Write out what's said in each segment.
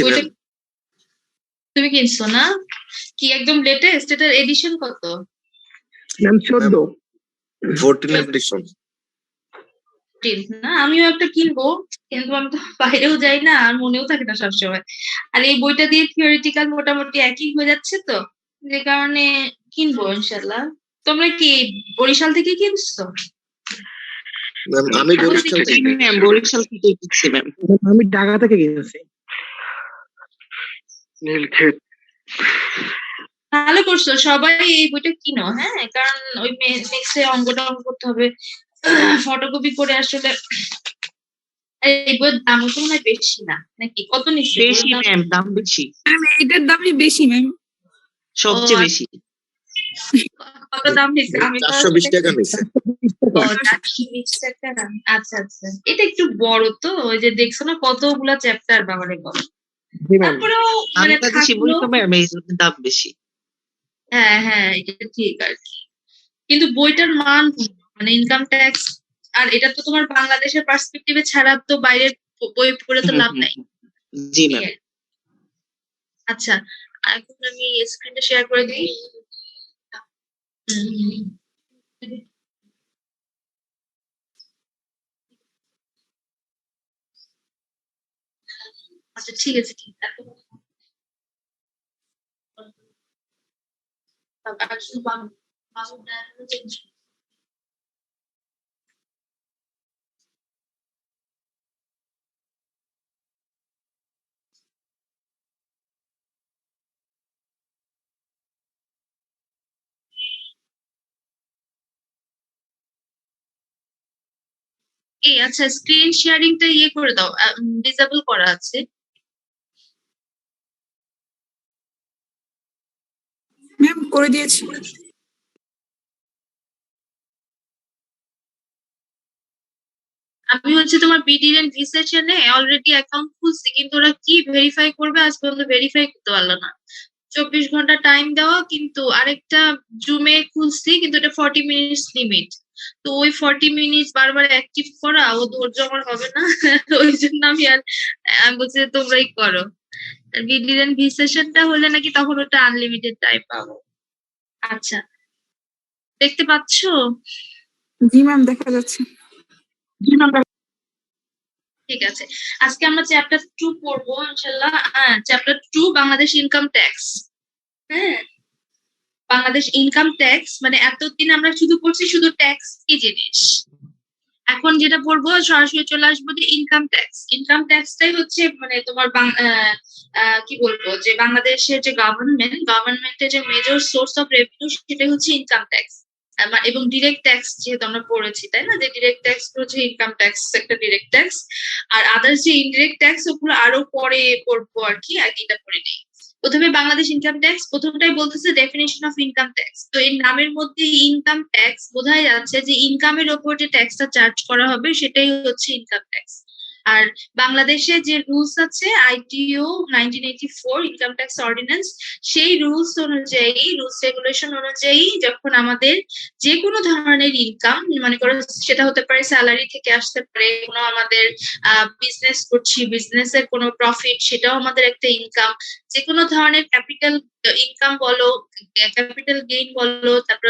বইটা তুমি কিনছো না? কি একদম লেটেস্ট? এটার এডিশন কত? ম্যাম 14 এডিশন না, আমিও একটা কিনবো, কিন্তু আমি তো বাইরেও যাই না আর মনেও থাকে না সবসময়। আর এই বইটা দিয়ে থিওরিটিক্যাল মোটামুটি একই হয়ে যাচ্ছে, তো যে কারণে কিনবো ইনশাল্লাহ। তোমরা কি বরিশাল থেকে কিনছো? আমি বরিশাল থেকে কিনছি ম্যাম। আমি ঢাকা থেকে কিনেছি। ভালো করছো, সবাই এই বইটা কিনো। হ্যাঁ, কারণ ওই নেক্সটে অঙ্কটা করতে হবে, ফটোকপি করে আসলে। এই বইয়ের দাম তো মনে হয় বেশি না নাকি? কত নিচ্ছে? বেশি ম্যাম, দাম বেশি। ম্যাম এটার দামই বেশি ম্যাম, সবচেয়ে বেশি। কত দাম নিচ্ছে? আমি 420 টাকা নিচ্ছে। 420 টাকা। আচ্ছা আচ্ছা, এটা একটু বড় তো, ওই যে দেখছো না কতগুলা চ্যাপ্টার, বাবারে বাবা। তারপরেও মানে দাম বেশি। হ্যাঁ হ্যাঁ, এটা ঠিক আর কি। কিন্তু বইটার মান, মানে ইনকাম ট্যাক্স, আর এটা তো তোমার বাংলাদেশের পার্সপেক্টিভে ছাড়া তো বাইরের বই পড়ে তো লাভ নাই। জি ম্যাম। আচ্ছা, এখন আমি স্ক্রিনটা শেয়ার করে দিই। আচ্ছা ঠিক আছে, ঠিক আছে। এই আচ্ছা, স্ক্রিন শেয়ারিংটা ইয়ে করে দাও, ডিসেবল করা আছে। ম্যাম করে দিয়েছি। আমি হচ্ছে তোমার বিডিএন ভি সেশনে অলরেডি অ্যাকাউন্ট খুলছি, কিন্তু ওরা কি ভেরিফাই করবে আজ পর্যন্ত ভেরিফাই করতে পারলো না। 24 ঘন্টা টাইম দেওয়া, কিন্তু আরেকটা জুমে খুলছি, কিন্তু এটা 40 মিনিটস লিমিট। তো ওই 40 মিনিটস বারবার অ্যাক্টিভ করা ও ধৈর্য আমার হবে না। ওই জন্য আমি বলছি তোমরাই করো। বিডিএন ভি সেশনটা হলে নাকি তখন ওটা আনলিমিটেড টাইম পাবো। আচ্ছা, দেখতে পাচ্ছো? জি ম্যাম, দেখা যাচ্ছে। ঠিক আছে, আজকে আমরা চ্যাপ্টার 2 পড়বো ইনশাআল্লাহ। Chapter 2 Bangladesh income tax. হ্যাঁ, বাংলাদেশ ইনকাম ট্যাক্স মানে এতদিন আমরা শুধু পড়ছি শুধু ট্যাক্স কি জিনিস। এখন যেটা পড়বো সরাসরি চলে আসবো যে ইনকাম ট্যাক্স। ইনকাম ট্যাক্সটাই হচ্ছে মানে তোমার কি বলবো, যে বাংলাদেশের যে গভর্নমেন্টের যে মেজর সোর্স অফ রেভিনিউ সেটাই হচ্ছে ইনকাম ট্যাক্স। এবং ডিরেক্ট ট্যাক্স যেহেতু আমরা পড়েছি, তাই না, যে ডিরেক্ট ট্যাক্স হচ্ছে ইনকাম ট্যাক্স একটা ডিরেক্ট ট্যাক্স, আর আদার্স যে ইনডিরেক্ট ট্যাক্স ওগুলো আরো পরে পড়বো আর কি, আগে এটা পড়ে নেই। প্রথমে বাংলাদেশ ইনকাম ট্যাক্স, প্রথমটাই বলতেছে ডেফিনেশন অফ ইনকাম ট্যাক্স। তো এর নামের মধ্যে ইনকাম ট্যাক্স বোঝাই যাচ্ছে যে ইনকামের ওপর যে ট্যাক্সটা চার্জ করা হবে সেটাই হচ্ছে ইনকাম ট্যাক্স। আর বাংলাদেশে যে রুলস আছে আইটিও 1984 ইনকাম ট্যাক্স অর্ডিন্যান্স, সেই রুলস অনুযায়ী, রুলস রেগুলেশন অনুযায়ী যখন আমাদের যে কোনো ধরনের ইনকাম, মনে করো সেটা হতে পারে স্যালারি থেকে আসতে পারে, কোনো আমাদের বিজনেস করছি, বিজনেসের কোনো প্রফিট, সেটাও আমাদের একটা ইনকাম। যে কোনো ধরনের ক্যাপিটাল ইনকাম বলো, ক্যাপিটাল গেইন বলো, তারপর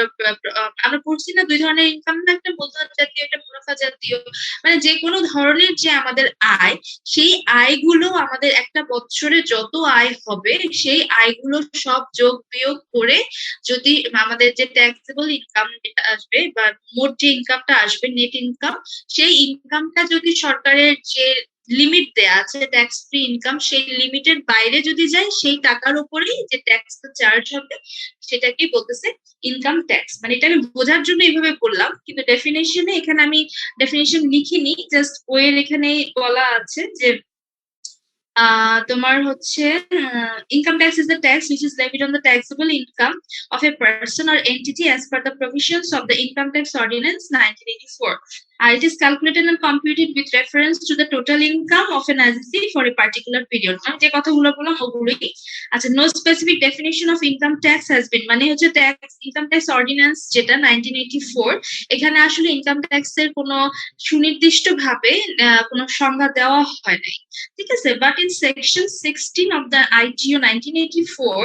আমরা পড়ছি না 2 ধরনের ইনকাম, না একটা মূলধন জাতীয়, একটা মুনাফা জাতীয়। মানে যে কোনো ধরনের যে আমাদের আয়, সেই আয়গুলো আমাদের একটা বছরে যত আয় হবে সেই আয়গুলো সব যোগ বিয়োগ করে যদি আমাদের যে ট্যাক্সেবল ইনকাম যেটা আসবে বা মোট যে ইনকামটা আসবে নেট ইনকাম, সেই ইনকামটা যদি সরকারের যে লিমিট দেয়া আছে ট্যাক্স ফ্রি ইনকাম, সেই লিমিটের বাইরে যদি যায় সেই টাকার উপরেই যে ট্যাক্সটা চার্জ হবে সেটাকে বলতেছে ইনকাম ট্যাক্স। মানে এটা আমি বোঝার জন্য এইভাবে বললাম, কিন্তু ডেফিনেশনে এখানে আমি ডেফিনেশন লিখিনি, জাস্ট বইয়ের এখানে বলা আছে যে তোমার হচ্ছে income tax is the tax which is levied on the taxable income of a person or entity as per the provisions of the Income Tax Ordinance 1984. It is calculated and computed with reference to the total income of an agency for a particular period. যে কথাগুলো বললাম ওগুলোই। আচ্ছা, no specific definition of income tax has been, মানে হচ্ছে income tax ordinance যেটা 1984, এখানে আসলে ইনকাম ট্যাক্স এর কোনো সুনির্দিষ্ট ভাবে কোনো সংজ্ঞা দেওয়া হয় নাই, ঠিক আছে? But in section 16 of the ITO 1984,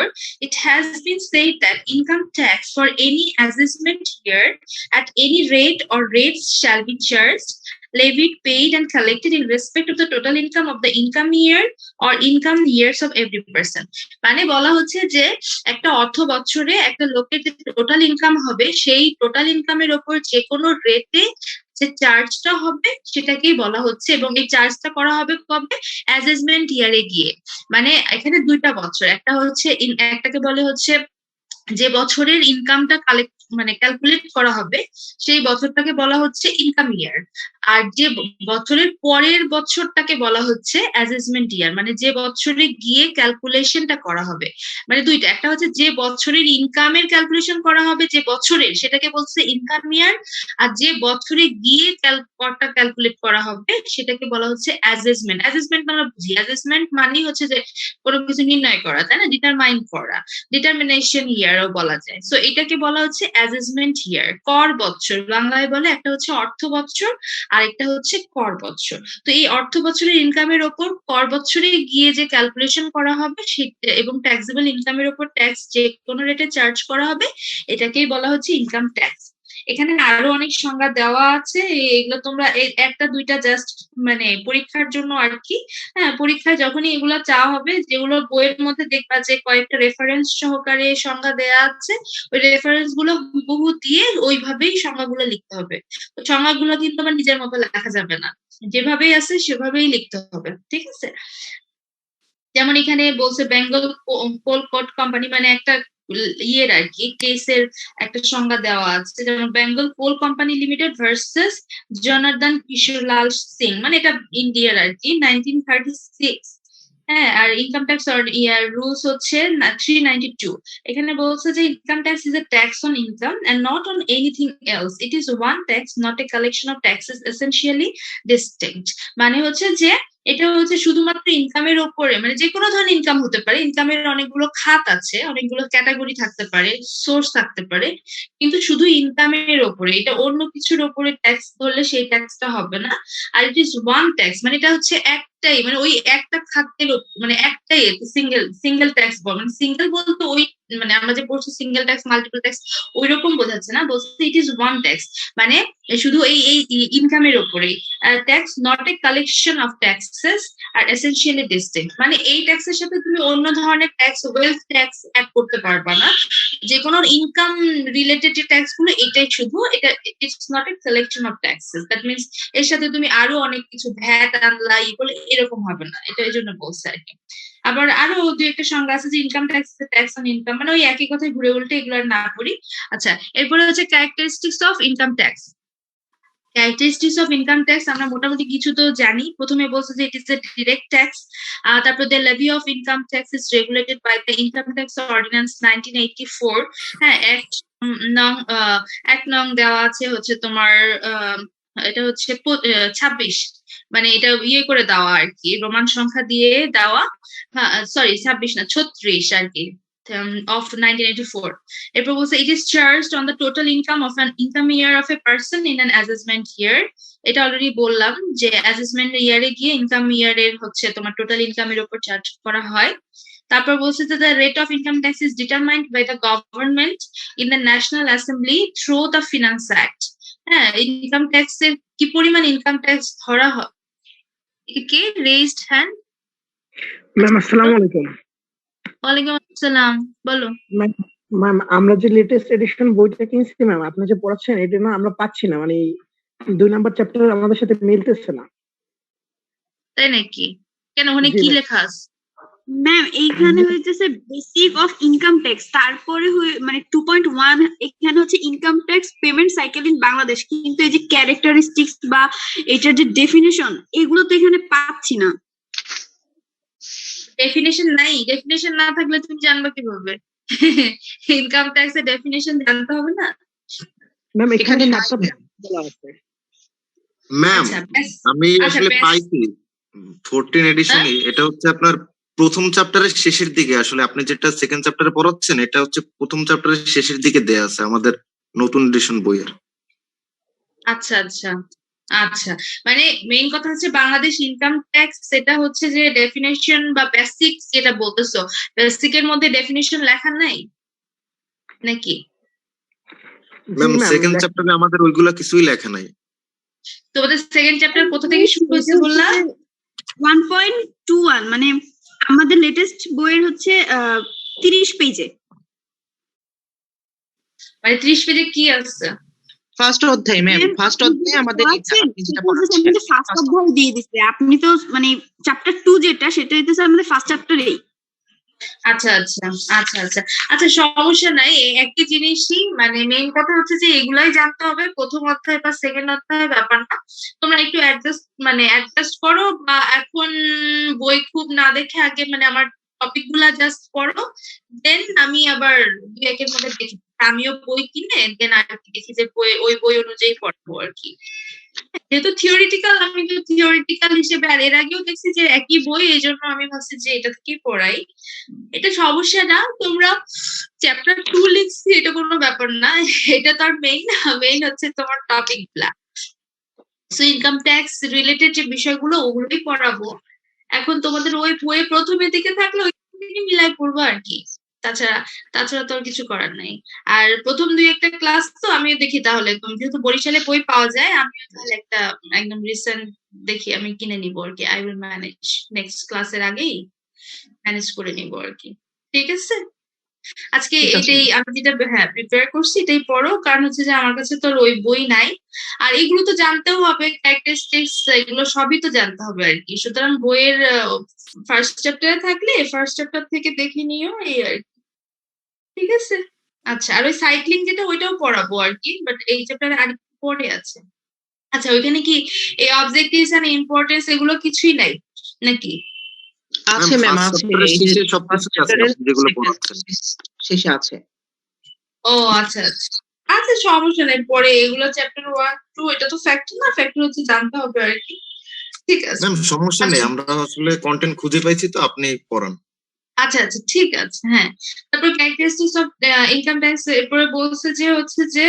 it has been said that income tax for any assessment year at any rate or rates shall be charged, levied, paid and collected in respect of the total income of the income year or income years of every person. মানে বলা হচ্ছে যে একটা অর্থ বছরে একটা লোকের যে টোটাল ইনকাম হবে সেই টোটাল ইনকামের উপর যে কোনো রেটে যে চার্জটা হবে সেটাকেই বলা হচ্ছে, এবং এই চার্জটা করা হবে কবে? অ্যাসেসমেন্ট ইয়ারে গিয়ে। মানে এখানে দুইটা বছর, একটা হচ্ছে একটাকে বলে হচ্ছে যে বছরের ইনকামটা ক্যালকুলেট করা হবে সেই বছরটাকে বলা হচ্ছে ইনকাম ইয়ার, আর যে বছরের পরের বছরটাকে বলা হচ্ছে অ্যাসেসমেন্ট ইয়ার, মানে যে বছরে গিয়ে ক্যালকুলেশনটা করা হবে। মানে দুইটা, একটা হচ্ছে যে বছরের ইনকামের ক্যালকুলেশন করা হবে যে বছরের, সেটাকে বলছে ইনকাম ইয়ার, আর যে বছরে গিয়ে ক্যালকুলেট করা হবে সেটাকে বলা হচ্ছে অ্যাসেসমেন্ট। অ্যাসেসমেন্ট আমরা বুঝি, অ্যাসেসমেন্ট মানে হচ্ছে যে কোনো কিছু নির্ণয় করা, তাই না? ডিটারমাইন করা, ডিটারমিনেশন ইয়ারও বলা যায়। সো এটাকে বলা হচ্ছে অ্যাসেসমেন্ট ইয়ার। কর বছর বাংলায় বলে, একটা হচ্ছে অর্থ বছর আর একটা হচ্ছে কর বছর। তো এই অর্থ বছরের ইনকামের ওপর কর বছরে গিয়ে যে ক্যালকুলেশন করা হবে সেটা, এবং ট্যাক্সেবল ইনকামের ওপর ট্যাক্স যে কোনো রেটে চার্জ করা হবে, এটাকেই বলা হচ্ছে ইনকাম ট্যাক্স। এখানে আরো অনেক সংজ্ঞা দেওয়া আছে, এগুলো তোমরা একটা দুইটা জাস্ট মানে পরীক্ষার জন্য আর কি। হ্যাঁ, পরীক্ষায় যখনই এগুলো চাওয়া হবে, যেগুলো বইয়ের মধ্যে দেখবা যে কয়েকটা রেফারেন্স সহকারে সংজ্ঞা দেয়া আছে, ওই রেফারেন্স গুলো হুবহু দিয়ে ওইভাবেই সংজ্ঞাগুলো লিখতে হবে। সংজ্ঞাগুলো কিন্তু আবার নিজের মতো লেখা যাবে না, যেভাবেই আছে সেভাবেই লিখতে হবে, ঠিক আছে? যেমন এখানে বলছে বেঙ্গল কোল কোট কোম্পানি, মানে একটা ইয়ের আর কি কেসের একটা সংজ্ঞা দেওয়া আছে, যেমন বেঙ্গল কোল কোম্পানি লিমিটেড ভার্সেস জনার্দন কিশোর লাল সিং, মানে এটা ইন্ডিয়ার আর কি, 1936। হ্যাঁ, আর ইনকাম ট্যাক্স রুলস হচ্ছে 392। এখানে বলছে যে income tax is a tax on income and not on anything else, it is one tax not a collection of taxes essentially distinct. মানে হচ্ছে যে এটা হচ্ছে শুধুমাত্র ইনকামের ওপরে, মানে যে কোনো ধরনের ইনকাম হতে পারে, ইনকামের অনেকগুলো খাত আছে, অনেকগুলো ক্যাটাগরি থাকতে পারে, সোর্স থাকতে পারে, কিন্তু শুধু ইনকামের ওপরে, এটা অন্য কিছুর ওপরে ট্যাক্স ধরলে সেই ট্যাক্সটা হবে না। আর ইট ইজ ওয়ান ট্যাক্স, মানে এটা হচ্ছে একটাই, মানে ওই একটা খাতের মানে একটাই সিঙ্গেল ট্যাক্স, মানে সিঙ্গেল বলতে ওই মানে আমরা যে বলছি সিঙ্গেল ট্যাক্স মাল্টিপল ট্যাক্স ওই রকম বোঝাচ্ছে না, বলছে ইট ইজ ওয়ান ট্যাক্স, মানে শুধু এই ইনকামের ওপরে tax not a collection of taxes আর এসেনশিয়ালি ডিস্টিংক্ট, মানে এই ট্যাক্সের সাথে তুমি অন্য ধরনের ট্যাক্স, ওয়েলথ ট্যাক্স অ্যাড করতে পারবা না। যে কোনো ইনকাম রিলেটেড যে ট্যাক্স গুলো, এটাই শুধু, এটা it's not a collection of taxes, that means এর সাথে তুমি আরো অনেক কিছু ভ্যাট আনলা বলে এরকম হবে না, এটা এই জন্য বলছে আর কি। আবার আরো দুই একটা সংজ্ঞা আছে যে income tax tax on income, মানে ওই একই কথায় ঘুরে উল্টে, এগুলো আর না পড়ি। আচ্ছা, এরপরে হচ্ছে characteristics of income tax. Characteristics of income tax আমরা মোটামুটি কিছু তো জানি। প্রথমে বলছে যে it is a direct tax, তারপর the levy of income tax is regulated by the income tax ordinance 1984। হ্যাঁ, এক নং দেওয়া আছে হচ্ছে তোমার এটা হচ্ছে 26, মানে এটা ইয়ে করে দেওয়া আর কি, রোমান সংখ্যা দিয়ে দেওয়া, সরি 26 না 36 আর কি, of 1984. এরপর বলছে it is charged on the total income of an income year of a person in an assessment year. এটা অলরেডি বললাম যে অ্যাসেসমেন্ট ইয়ারে গিয়ে ইনকাম ইয়ারের হচ্ছে তোমার টোটাল ইনকামের উপর চার্জ করা হয়। তারপর বলছে যে the rate of income tax is determined by the government in the National Assembly through the Finance Act. হ্যাঁ, ইনকাম ট্যাক্স এর কি পরিমাণ ইনকাম ট্যাক্স ধরা হয়, কে রেজড হ্যান্ড? ম্যাম আসসালামু আলাইকুম। ওয়ালাইকুম আসসালাম, বলো। ম্যাম আমরা যে লেটেস্ট এডিশন বইটা কিনছি ম্যাম, আপনি যে পড়াচ্ছেন এটা না আমরা পাচ্ছি না, মানে 2 নাম্বার চ্যাপ্টার আমাদের সাথে মিলতেছে না। তাই নাকি? কেন, ওখানে কি লেখা আছে? ম্যাম এইখানে হইতেছে বেসিক অফ ইনকাম ট্যাক্স, তারপরে মানে 2.1 এখানে হচ্ছে income tax payment cycle in Bangladesh, কিন্তু এই যে ক্যারেক্টারিস্টিক্স বা এটার যে ডেফিনিশন এগুলো তো এখানে পাচ্ছি না। ডেফিনিশন নাই? ডেফিনিশন না থাকলে তুমি জানবা কিভাবে? ইনকাম ট্যাক্স এর ডেফিনিশন জানতে হবে না? ম্যাম এখানে 7টা বলা আছে। ম্যাম আচ্ছা আমি আচ্ছা, আসলে best- পাইছি 14 এডিশনে। এটা হচ্ছে আপনার প্রথম চ্যাপ্টারের শেষের দিকে, আসলে আপনি যেটা সেকেন্ড চ্যাপ্টারে পড়াচ্ছেন এটা হচ্ছে প্রথম চ্যাপ্টারের শেষের দিকে দেয়া আছে আমাদের নতুন এডিশন বইয়ের। আচ্ছা আচ্ছা আচ্ছা, মানে মেইন কথা হচ্ছে বাংলাদেশ ইনকাম ট্যাক্স, সেটা হচ্ছে যে ডেফিনেশন বা বেসিক যেটা বলতেছো, বেসিকের মধ্যে ডেফিনেশন লেখা নাই নাকি? ম্যাম জি ম্যাম, সেকেন্ড চ্যাপ্টারে আমাদের ওইগুলা কিছুই লেখা নাই। তোমাদের সেকেন্ড চ্যাপ্টার কোথা থেকে শুরু হয়েছে বললা? 1.21 মানে আমাদের লেটেস্ট বইয়ের হচ্ছে 30 পেজে। মানে 30 পেজে কি আছে? ফার্স্ট অধ্যায় ম্যাম, ফার্স্ট অধ্যায়ে আমাদের এটা আপনি যেটা পড়াচ্ছেন ফার্স্ট অধ্যায় দিয়ে দিচ্ছে, আপনি তো মানে চ্যাপ্টার 2 যেটা সেটা হইতেছে আমাদের ফার্স্ট চ্যাপ্টারেই। আচ্ছা আচ্ছা আচ্ছা আচ্ছা আচ্ছা, সমস্যা নাই, এই একই জিনিসই, মানে মেইন কথা হচ্ছে যে এগুলাই জানতে হবে প্রথম অধ্যায় বা সেকেন্ড অধ্যায়, ব্যাপার না। তোমরা একটু অ্যাডজাস্ট করো, বা এখন বই খুব না দেখে আগে মানে আমার টপিক গুলা জাস্ট পড়ো, দেন আমি আবার দু একের মধ্যে দেখি, আমিও বই কিনে দেন আর কি দেখি যে ওই বই অনুযায়ী পড়বো আর কি। যেহেতু থিওরিটিক্যাল, আমি তো থিওরিটিক্যাল হিসেবে আর এর আগেও দেখছি যে একই বই, এই জন্য আমি ভাবছি যে এটা থেকেই পড়াই, এটা সমস্যা না। তোমরা চ্যাপ্টার 2 লিখছি এটা কোনো ব্যাপার না, এটা তো আর মেইন না, মেইন হচ্ছে তোমার টপিক গুলা। সো ইনকাম ট্যাক্স রিলেটেড যে বিষয়গুলো ওগুলোই পড়াবো। এখন তোমাদের ওই বইয়ে প্রথমের দিকে থাকলে ওই থেকে মিলাই পড়বো আর কি, তাছাড়া তাছাড়া তো আর কিছু করার নাই। আর প্রথম দুই একটা ক্লাস তো আমিও দেখি, তাহলে যেহেতু বরিশালে বই পাওয়া যায়, আমিও তাহলে একটা একদম রিসেন্ট দেখি আমি কিনে নিবো আর কি। আই উইল ম্যানেজ, নেক্সট ক্লাসের আগেই ম্যানেজ করে নিবো আর কি। ঠিক আছে, আজকে ঠিক আছে। এটাই আমি যেটা প্রিপেয়ার করছি এটাই পড়ো, কারণ হচ্ছে যে আমার কাছে তো আর ওই বই নাই, আর এগুলো তো জানতেও হবে, ক্যারেক্টারিস্টিক্স এগুলো সবই তো জানতে হবে আর কি। সুতরাং বইয়ের ফার্স্ট চ্যাপ্টারে থাকলে ফার্স্ট চ্যাপ্টার থেকে দেখে নিও এই আর কি। ঠিক আছে, আচ্ছা, আর ওই সাইক্লিং যেটা ওইটাও পড়াবো আর কি, বাট এই চ্যাপ্টারে আর একটু পরে আছে। আচ্ছা, ওইখানে কি এই অবজেক্টিভস এন্ড ইম্পর্টেন্স এগুলো কিছুই নাই নাকি? আছে ম্যাম, ফার্স্ট আছে চ্যাপ্টারের এই শেষে যে সবকিছু ফার্স্ট আছে আপনি যেগুলো পড়াচ্ছেন। শেষে আছে। ও আচ্ছা আচ্ছা আচ্ছা, সমস্যা নেই, পরে এগুলো চ্যাপ্টার 1 2 এটা তো ফ্যাক্টর না, ফ্যাক্টর হচ্ছে জানতে হবে আর কি। ঠিক আছে, ম্যাম সমস্যা নেই, আচ্ছা আমরা আসলে কন্টেন্ট খুঁজে পাইছি তো, আপনি পড়ান। আচ্ছা আচ্ছা, ঠিক আছে, হ্যাঁ। তারপর ক্যারেক্টারিস্টিক্স অফ ইনকাম ট্যাক্স, এরপরে বলছে যে হচ্ছে যে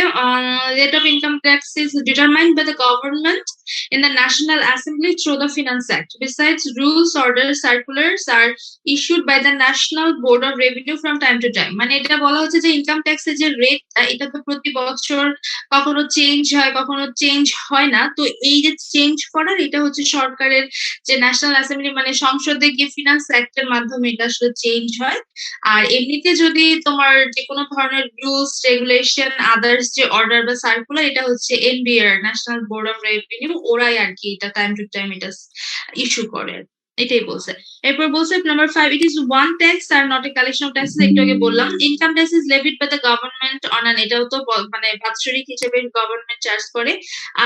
rate of income tax is determined by the government in the National Assembly through the Finance Act. Besides, rules, orders, circulars are issued by the National Board of Revenue from time to time. মানে এটা বলা হচ্ছে যে income ট্যাক্সের যে রেটটা এটা তো প্রতি বছর কখনো চেঞ্জ হয় কখনো চেঞ্জ হয় না, তো এই যে চেঞ্জ করার এটা হচ্ছে সরকারের যে ন্যাশনাল অ্যাসেম্বলি মানে সংসদে গিয়ে ফিনান্স অ্যাক্টের মাধ্যমে এটা আসলে চেঞ্জ হয়। আর এমনিতে যদি তোমার যে কোনো ধরনের রুলস রেগুলেশন আদার্স যে অর্ডার বা সার্কুলার, এটা হচ্ছে NBR national board of revenue, ওরাই আর কি এটা টাইম টু টাইম এটা ইস্যু করে, এটাই বলছে। এরপর বলছে number 5, it is one tax আর not a collection of taxes, একটু আগে বললাম। Income tax is levied by the government on an, এটাও তো মানে বাৎসরিক হিসেবে গভর্নমেন্ট চার্জ করে।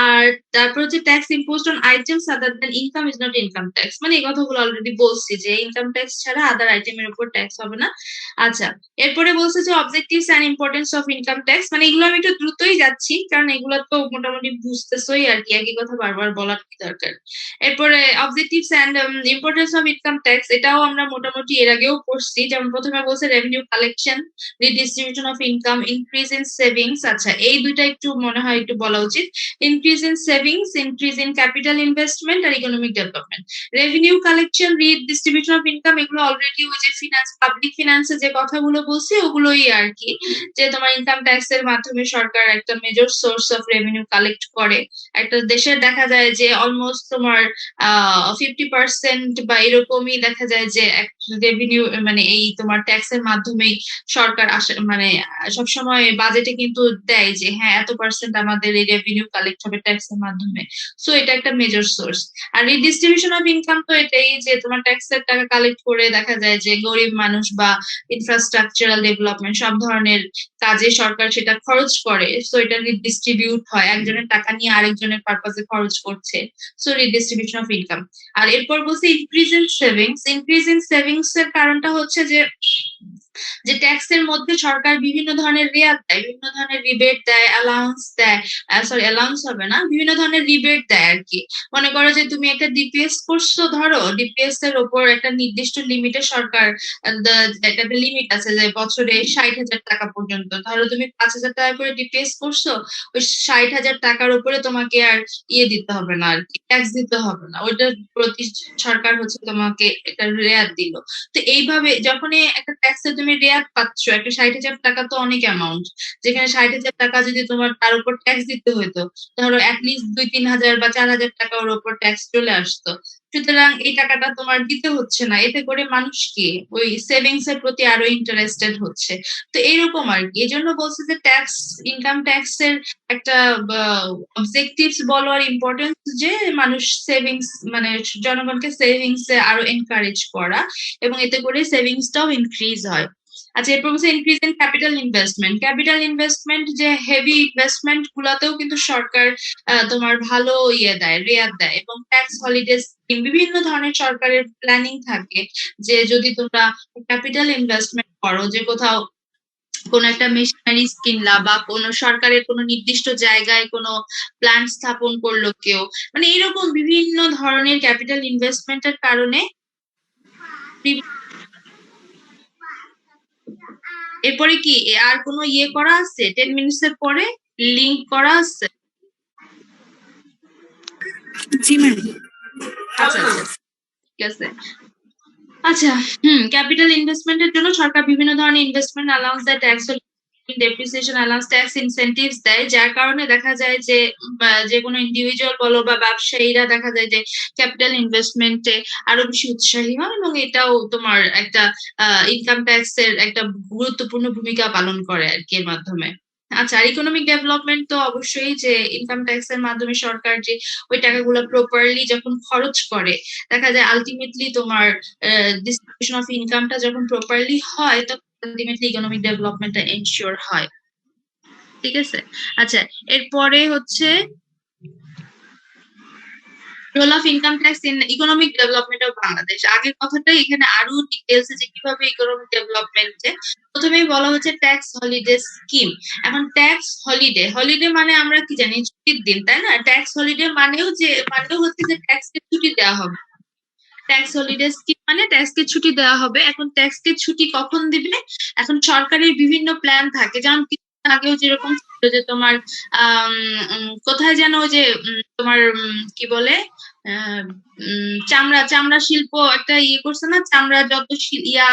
আর তারপর হচ্ছে tax imposed on items other than income is not income tax, মানে এই কথাগুলো অলরেডি বলছি যে ইনকাম ট্যাক্স ছাড়া আদার আইটেমের উপর ট্যাক্স হবে না। আচ্ছা, এরপরে বলছে যে objectives and importance of income tax, মানে এগুলো আমি একটু দ্রুতই যাচ্ছি কারণ এগুলো তো মোটামুটি বুঝতেছই আর কি, একই কথা বারবার বলার কি দরকার। এরপরে objectives and importance of income tax, এটাও আমরা মোটামুটি এর আগেও পড়ছি। যেমন প্রথমে বলছে revenue collection, redistribution of income, increase in savings. আচ্ছা, এই দুইটা একটু মনে হয় একটু বলা উচিত, increase in savings, increase in capital investment আর economic development. Revenue collection, redistribution of income, এগুলো অলরেডি ওই যে ফিনান্স পাবলিক ফিনান্সে যে কথাগুলো বলছি ওগুলোই আর কি, যে তোমার ইনকাম ট্যাক্স এর মাধ্যমে সরকার একটা major source of revenue collect করে। একটা দেশের দেখা যায় যে অলমোস্ট তোমার 50% বা এরকমই দেখা যায় যে রেভিনিউ মানে এই তোমার ট্যাক্সের মাধ্যমেই সরকার আসে, মানে সবসময় বাজেটে কিন্তু দেয় যে হ্যাঁ এত পার্সেন্ট আমাদের এই রেভিনিউ কালেক্ট হবে ট্যাক্সের মাধ্যমে। সো এটা একটা মেজর সোর্স। আর রিডিস্ট্রিবিউশন অফ ইনকাম তো এটাই যে তোমার ট্যাক্সের টাকা কালেক্ট করে দেখা যায় যে গরিব মানুষ বা ইনফ্রাস্ট্রাকচারাল ডেভেলপমেন্ট সব ধরনের কাজে সরকার সেটা খরচ করে, সো এটা রিডিস্ট্রিবিউট হয়, একজনের টাকা নিয়ে আরেকজনের পারপাসে খরচ করছে, সো রিডিস্ট্রিবিউশন অফ ইনকাম। আর এরপর বলছে increase in savings, increase in savings এর কারণটা হচ্ছে যে যে ট্যাক্সের মধ্যে সরকার বিভিন্ন ধরনের রেয়াত দেয়, বিভিন্ন ধরনের রিবেট দেয়, অ্যালাউন্স দেয়, সরি অ্যালাউন্স হবে না, বিভিন্ন ধরনের রিবেট দেয় আর কি। মনে করো যে তুমি একটা ডিপিএস করছো, ধরো ডিপিএস এর উপর একটা নির্দিষ্ট লিমিটে সরকার একটা লিমিট আছে যে বছরে 60,000 টাকা পর্যন্ত। ধরো তুমি 5,000 টাকা করে ডিপিএস করছো, ওই 60,000 টাকার উপরে তোমাকে আর দিতে হবে না আর কি, ট্যাক্স দিতে হবে না, ওইটা প্রতি সরকার হচ্ছে তোমাকে একটা রেয়াত দিল। তো এইভাবে যখনই একটা ট্যাক্সে তুমি রেয়াত পাচ্ছ, একটা 60,000 টাকা তো অনেক অ্যামাউন্ট, যেখানে 60,000 টাকা যদি তোমার তার উপর ট্যাক্স দিতে হইতো, ধরো অ্যাটলিস্ট 2-3 হাজার বা 4,000 টাকা ওর উপর ট্যাক্স চলে আসতো। সুতরাং এই টাকাটা তোমার দিতে হচ্ছে না, এতে করে মানুষ কি ওই সেভিংস এর প্রতি আরো ইন্টারেস্টেড হচ্ছে। তো এইরকম আর কি, এই জন্য বলছে যে ট্যাক্স, ইনকাম ট্যাক্স এর একটা অবজেক্টিভস বলো আর ইম্পর্টেন্স, যে মানুষ সেভিংস মানে জনগণকে সেভিংস এ আরো এনকারেজ করা, এবং এতে করে সেভিংসটাও ইনক্রিজ হয়। আচ্ছা, এরপর হচ্ছে increase in capital investment. Capital investment যে হেভি ইনভেস্টমেন্ট গুলাতেও কিন্তু সরকার তোমার ভালো দেয়, রেয়াত দেয়, এবং ট্যাক্স হলিডে স্কিম, বিভিন্ন ধরনের সরকারের প্ল্যানিং থাকে যে যদি তোমরা ক্যাপিটাল ইনভেস্টমেন্ট করো, যে কোথাও কোনো একটা মেশিনারিজ কিনলা বা কোনো সরকারের কোনো নির্দিষ্ট জায়গায় কোনো প্ল্যান্ট স্থাপন করলো কেউ, মানে এরকম বিভিন্ন ধরনের ক্যাপিটাল ইনভেস্টমেন্টের কারণে। এরপরে কি আর কোনো করা আছে? 10 মিনিটস এর পরে লিংক করা আছে? জি ম্যাম। আচ্ছা আচ্ছা, ঠিক আছে। আচ্ছা, ক্যাপিটাল ইনভেস্টমেন্টের জন্য সরকার বিভিন্ন ধরনের ইনভেস্টমেন্ট অ্যালাউন্স দেয়, tax depreciation allowance, tax incentives দেয়, যার কারণে দেখা যায় যে যে কোনো ইন্ডিভিজুয়াল বলো বা ব্যবসায়ীরা দেখা যায় যে ক্যাপিটাল ইনভেস্টমেন্টে আরো বেশি উৎসাহী হয়, এবং এটাও তোমার একটা ইনকাম ট্যাক্স এর একটা গুরুত্বপূর্ণ ভূমিকা পালন করে আর কি এর মাধ্যমে। আচ্ছা, আর ইকোনমিক ডেভেলপমেন্ট তো অবশ্যই, যে ইনকাম ট্যাক্স এর মাধ্যমে সরকার যে ওই টাকাগুলো প্রপারলি যখন খরচ করে, দেখা যায় আলটিমেটলি তোমার ডিস্ট্রিবিউশন অফ ইনকামটা যখন প্রপারলি হয়, তখন আলটিমেটলি ইকোনমিক ডেভেলপমেন্টটা এনশিওর হয়। ঠিক আছে। আচ্ছা, এরপরে হচ্ছে role of income tax in economic development of Bangladesh. আগের কথাটাই এখানে আরো ডিটেলসে যে কিভাবে ইকোনমিক ডেভেলপমেন্টে প্রথমেই বলা হচ্ছে ট্যাক্স হলিডে স্কিম। এখন ট্যাক্স হলিডে, হলিডে মানে আমরা কি জানি ছুটির দিন, তাই না? ট্যাক্স হলিডে মানেও হচ্ছে যে ট্যাক্সকে ছুটি দেওয়া হবে। ট্যাক্স হলিডে স্কিম মানে ট্যাক্সকে ছুটি দেওয়া হবে। এখন ট্যাক্সকে ছুটি কখন দিবে? এখন সরকারের বিভিন্ন প্ল্যান থাকে, যেমন আগেও যেরকম ছিল যে তোমার কোথায় যেন ওই যে তোমার কি বলে চামড়া শিল্প একটা করছে না, চামড়া যত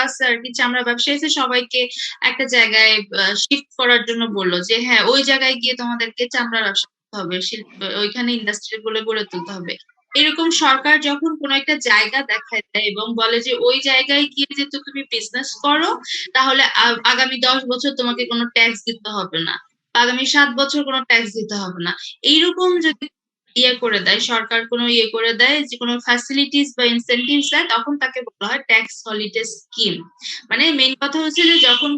আছে আর কি, চামড়া ব্যবসায়ী আছে, সবাইকে একটা জায়গায় শিফট করার জন্য বললো যে হ্যাঁ ওই জায়গায় গিয়ে তোমাদেরকে চামড়া ব্যবসা করতে হবে, ওইখানে ইন্ডাস্ট্রি গুলো গড়ে তুলতে হবে। এরকম সরকার যখন কোনো একটা জায়গা দেখায় দেয় এবং বলে যে ওই জায়গায় গিয়ে যে তুমি বিজনেস করো, তাহলে আগামী 10 বছর তোমাকে কোনো ট্যাক্স দিতে হবে না, আগামী 7 বছর কোনো ট্যাক্স দিতে হবে না, এইরকম যদি করে দেয় সরকার, কোনো করে দেয় যে কোনো ফ্যাসিলিটিস বা ইনসেন্টিভস দেয়, তখন তাকে বলা হয় ট্যাক্স হলিডে স্কিম। মানে মেইন কথা হচ্ছে যে যখন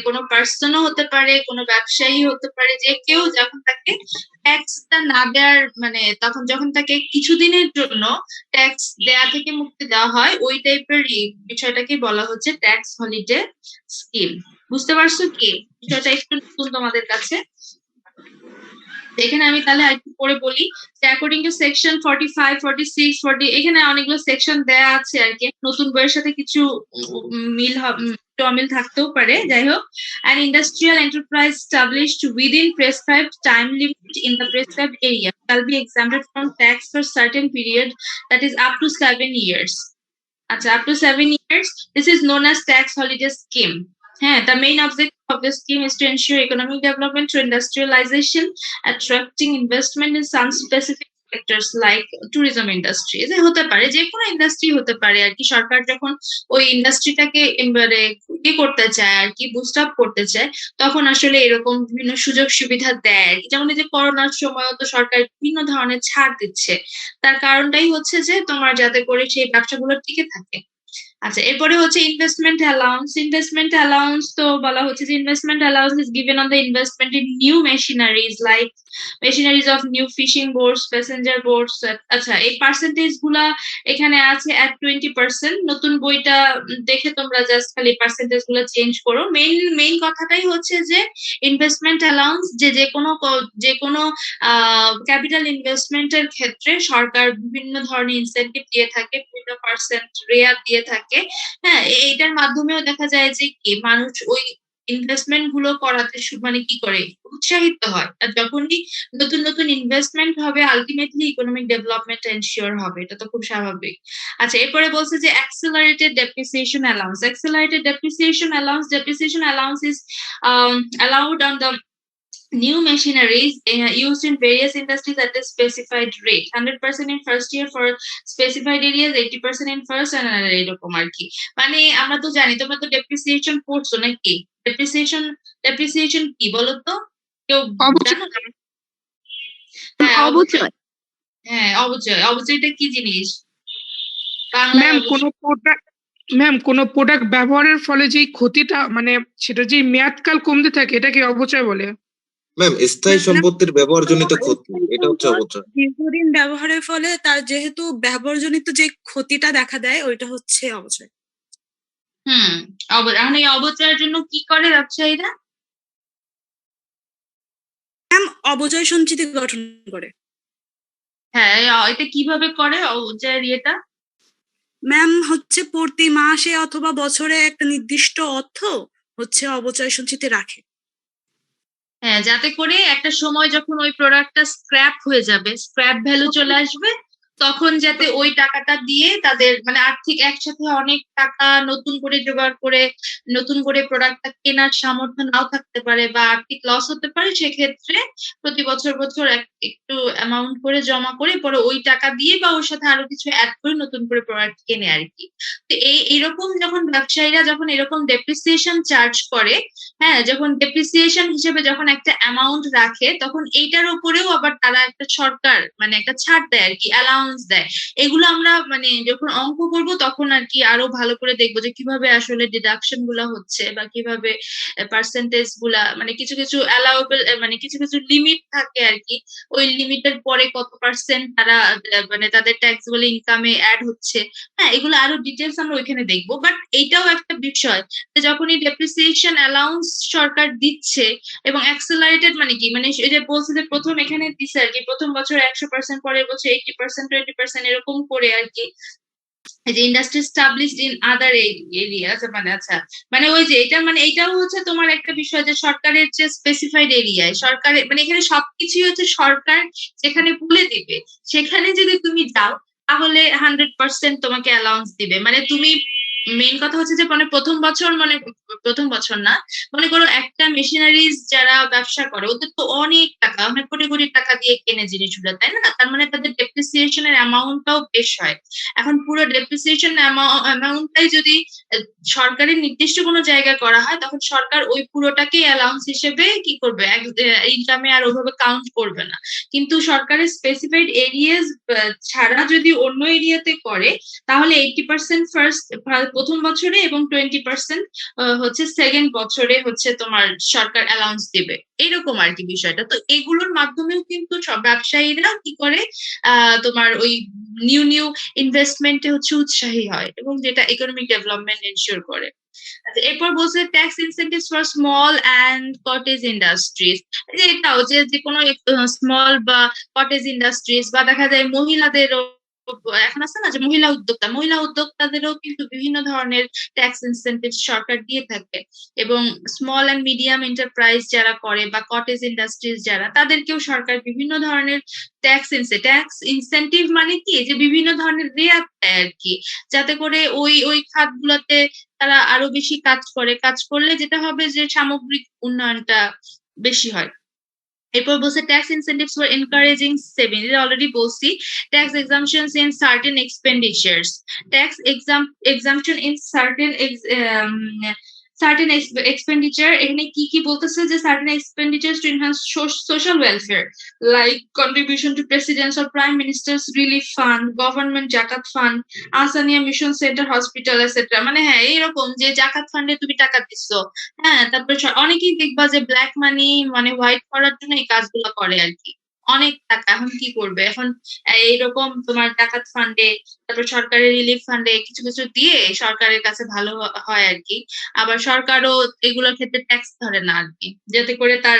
কোনো পার্সনও হতে পারে, কোনো ব্যবসায়ী হতে পারে, যে কেউ যখন তাকে ট্যাক্সটা না দেওয়ার তখন যখন তাকে কিছুদিনের জন্য ট্যাক্স দেয়া থেকে মুক্তি দেওয়া হয়, ওই টাইপের বিষয়টাকে বলা হচ্ছে ট্যাক্স হলিডে স্কিম। বুঝতে পারছো কি? বিষয়টা একটু নতুন তোমাদের কাছে। এখানে আমি তাহলে একটু পরে বলি যে অ্যাকর্ডিং টু সেকশন 45, 46, 40, এখানে অনেকগুলো সেকশন দেয়া আছে আর কি, নতুন বইয়ের সাথে কিছু অমিল থাকতেও পারে, যাই হোক। An industrial enterprise established within prescribed time limit in the prescribed area shall be exempted from tax for certain period, that is up to 7 years. আচ্ছা, up to 7 years. This is known as tax holiday scheme. The main objective of the scheme is to ensure economic development through industrialization, attracting investment in some specific sectors like tourism industry. যে হতে পারে যে কোনো industry হতে পারে আর কি, সরকার যখন ওই ইন্ডাস্ট্রিটাকে করতে চায় আর কি, বুস্ট আপ করতে চায়, তখন আসলে এরকম বিভিন্ন সুযোগ সুবিধা দেয় আর কি। যেমন এই যে করোনার সময়ও তো সরকার বিভিন্ন ধরনের ছাড় দিচ্ছে, তার কারণটাই হচ্ছে যে তোমার যাতে করে সেই ব্যবসাগুলো টিকে থাকে। আচ্ছা, এরপরে হচ্ছে ইনভেস্টমেন্ট অ্যালাউন্স তো বলা হচ্ছে যে investment allowance is given on the investment in new machineries like machineries of new fishing boats, passenger boats. আচ্ছা, এই পার্সেন্টেজ গুলা এখানে আছে at 20%। নতুন বইটা দেখে তোমরা জাস্ট খালি পার্সেন্টেজ গুলো চেঞ্জ করো। মেইন কথাটাই হচ্ছে যে ইনভেস্টমেন্ট অ্যালাউন্স যে কোনো ক্যাপিটাল ইনভেস্টমেন্টের ক্ষেত্রে সরকার বিভিন্ন ধরনের ইনসেনটিভ দিয়ে থাকে, বিভিন্ন পার্সেন্ট রেয়ার দিয়ে থাকে। হ্যাঁ, এইটার মাধ্যমেও দেখা যায় যে কি মানুষ ওই ইনভেস্টমেন্ট গুলো করাতে মানে কি করে উৎসাহিত হয়। আর যখনই নতুন নতুন ইনভেস্টমেন্ট হবে আলটিমেটলি ইকোনমিক ডেভেলপমেন্ট এনশিওর হবে, এটা তো খুব স্বাভাবিক। আচ্ছা, এরপরে বলছে যে accelerated depreciation allowance is allowed on the new machineries used in various industries at a specified rate, 100% in first year for specified areas, 80% in first and এরকম আর কি। মানে আমরা তো জানি, তোমরা তো ডেপ্রিসিয়েশন পড়ছো নাকি? ডেপ্রিসিয়েশন কি বলো তো, কেউ জানো? হ্যাঁ, অবচয়। হ্যাঁ, অবচয়টা কি জিনিস বাংলায়? ম্যাম কোন প্রোডাক্ট ব্যবহারের ফলে যে ক্ষতিটা মানে সেটা যে মেয়াদকাল কমতে থাকে এটাকে অবচয় বলে। ম্যাম স্থায়ী সম্পত্তির ব্যবহারজনিত ক্ষতি, এটা হচ্ছে অবচয়। দীর্ঘদিন ব্যবহারের ফলে তার যেহেতু ব্যবহারজনিত যে ক্ষতিটা দেখা দেয় ওইটা হচ্ছে অবচয়। এখন এই অবচয়ের জন্য কি করে ব্যবসায়ীরা? ম্যাম অবচয় সঞ্চিতি গঠন করে। হ্যাঁ, এটা কিভাবে করে অবচয়ের ইয়েটা? ম্যাম হচ্ছে প্রতি মাসে অথবা বছরে একটা নির্দিষ্ট অর্থ হচ্ছে অবচয় সঞ্চিতি রাখে। হ্যাঁ, যাতে করে একটা সময় যখন ওই প্রোডাক্টটা স্ক্র্যাপ হয়ে যাবে, স্ক্র্যাপ ভ্যালু চলে আসবে, তখন যাতে ওই টাকাটা দিয়ে তাদের মানে আর্থিক একসাথে অনেক টাকা নতুন করে জোগাড় করে নতুন করে প্রোডাক্টটা কেনার সামর্থ্য নাও থাকতে পারে বা আর্থিক লস হতে পারে, সেক্ষেত্রে প্রতি বছর একটু অ্যামাউন্ট করে জমা করে পরে ওই টাকা দিয়ে বা ওর সাথে আরো কিছু অ্যাড করে নতুন করে প্রোডাক্ট কেনে আর কি। তো এইরকম যখন ব্যবসায়ীরা যখন এরকম ডেপ্রিসিয়েশন চার্জ করে, হ্যাঁ, যখন ডেপ্রিসিয়েশন হিসেবে যখন একটা অ্যামাউন্ট রাখে, তখন এইটার উপরেও আবার তারা একটা সরকার মানে একটা ছাড় দেয় আর কি, অ্যালাউন্স দেয়। এগুলো আমরা মানে যখন অঙ্ক করবো তখন আর কি আরো ভালো করে দেখবো যে কিভাবে আসলে ডিডাকশন গুলা হচ্ছে বা কিভাবে পার্সেন্টেজ গুলা মানে কিছু কিছু অ্যালাউয়েবল মানে কিছু কিছু লিমিট থাকে আর কি, ওই লিমিটের পরে কত পার্সেন্ট তারা মানে তাদের ট্যাক্সেবল ইনকামে অ্যাড হচ্ছে। হ্যাঁ, এগুলো আরো ডিটেলস আমরা ওইখানে দেখবো। বাট এইটাও একটা বিষয় যে যখনই ডেপ্রিসিয়েশন অ্যালাউন্স সরকার দিচ্ছে এবং অ্যাক্সেলারেটেড মানে কি, মানে এই যে বলছে যে প্রথম এখানে দিচ্ছে আর কি, প্রথম বছর 100%, পরের বছর 80%, 20% এরকম করে আর কি, যে industry established in other areas. মানে আচ্ছা, মানে ওই যে এটা মানে এইটাও হচ্ছে তোমার একটা বিষয় যে সরকারের যে স্পেসিফাইড এরিয়ায় সরকারের মানে এখানে সবকিছুই হচ্ছে সরকার যেখানে বলে দিবে সেখানে যদি তুমি যাও তাহলে 100% তোমাকে অ্যালাউন্স দিবে। মানে তুমি মেইন কথা হচ্ছে যে মানে প্রথম বছর না, মনে করো একটা মেশিনারিজ যারা ব্যবসা করে ওদের তো অনেক টাকা, অনেক কোটি কোটি টাকা দিয়ে কেনে জিনিসগুলো, তাই না? তার মানে তাদের ডেপ্রিসিয়েশনের অ্যামাউন্টটাও বেশ হয়। এখন পুরো ডেপ্রিসিয়েশন অ্যামাউন্টটাই যদি সরকারের নির্দিষ্ট কোনো জায়গায় করা হয়, তখন সরকার ওই পুরোটাকে অ্যালাউন্স হিসেবে কি করবে, ইনকামে আর ওইভাবে কাউন্ট করবে না। কিন্তু সরকারের স্পেসিফাইড এরিয়াস ছাড়া যদি অন্য এরিয়াতে করে তাহলে 80% ফার্স্ট প্রথম বছরে এবং 20% হচ্ছে সেকেন্ড বছরে হচ্ছে তোমার সরকার অ্যালাউন্স দিবে, এরকম আর কি বিষয়টা। তো এগুলোর মাধ্যমেও কিন্তু সব ব্যবসায়ীরা কি করে তোমার ওই নিউ ইনভেস্টমেন্টে হচ্ছে উৎসাহী হয় এবং যেটা ইকোনমিক ডেভেলপমেন্ট এনশিওর করে। আচ্ছা, এরপর বলছে tax incentives for small and cottage industries. এটাও যে কোনো স্মল বা কটেজ ইন্ডাস্ট্রিজ বা দেখা যায় মহিলাদেরও এখন আছে না যে মহিলা উদ্যোক্তাদেরও কিন্তু বিভিন্ন ধরনের ট্যাক্স ইনসেন্টিভ সরকার দিয়ে থাকে, এবং স্মল অ্যান্ড মিডিয়াম এন্টারপ্রাইজ যারা করে বা কটেজ ইন্ডাস্ট্রিজ যারা, তাদেরকেও সরকার বিভিন্ন ধরনের ট্যাক্স ইনসেন্টিভ মানে কি যে বিভিন্ন ধরনের রেয়াত দেয় আর কি, যাতে করে ওই খাতগুলোতে তারা আরো বেশি কাজ করলে যেটা হবে যে সামগ্রিক উন্নয়নটা বেশি হয়। এরপর বলছে tax incentives for encouraging saving, এটা অলরেডি বলছি। Tax exemptions in certain expenditures, tax exemption in certain certain expenditure, এখানে কি কি বলতেছে যে certain expenditure to enhance social welfare like contribution to president's or prime minister's relief fund, government জাকাত fund, Ahsania mission centre hospital etcetera. মানে হ্যাঁ এইরকম যে জাকাত ফান্ডে তুমি টাকা দিচ্ছ, হ্যাঁ তারপরে অনেকেই দেখবা যে ব্ল্যাক মানি মানে হোয়াইট করার জন্য এই কাজগুলো করে আর কি। অনেক টাকা, এখন কি করবে, এখন এইরকম তোমার ডাকাত ফান্ডে, তারপর সরকারের রিলিফ ফান্ডে কিছু কিছু দিয়ে সরকারের কাছে ভালো হয় আর কি। আবার সরকারও এগুলোর ক্ষেত্রে ট্যাক্স ধরে না আর কি, যাতে করে তার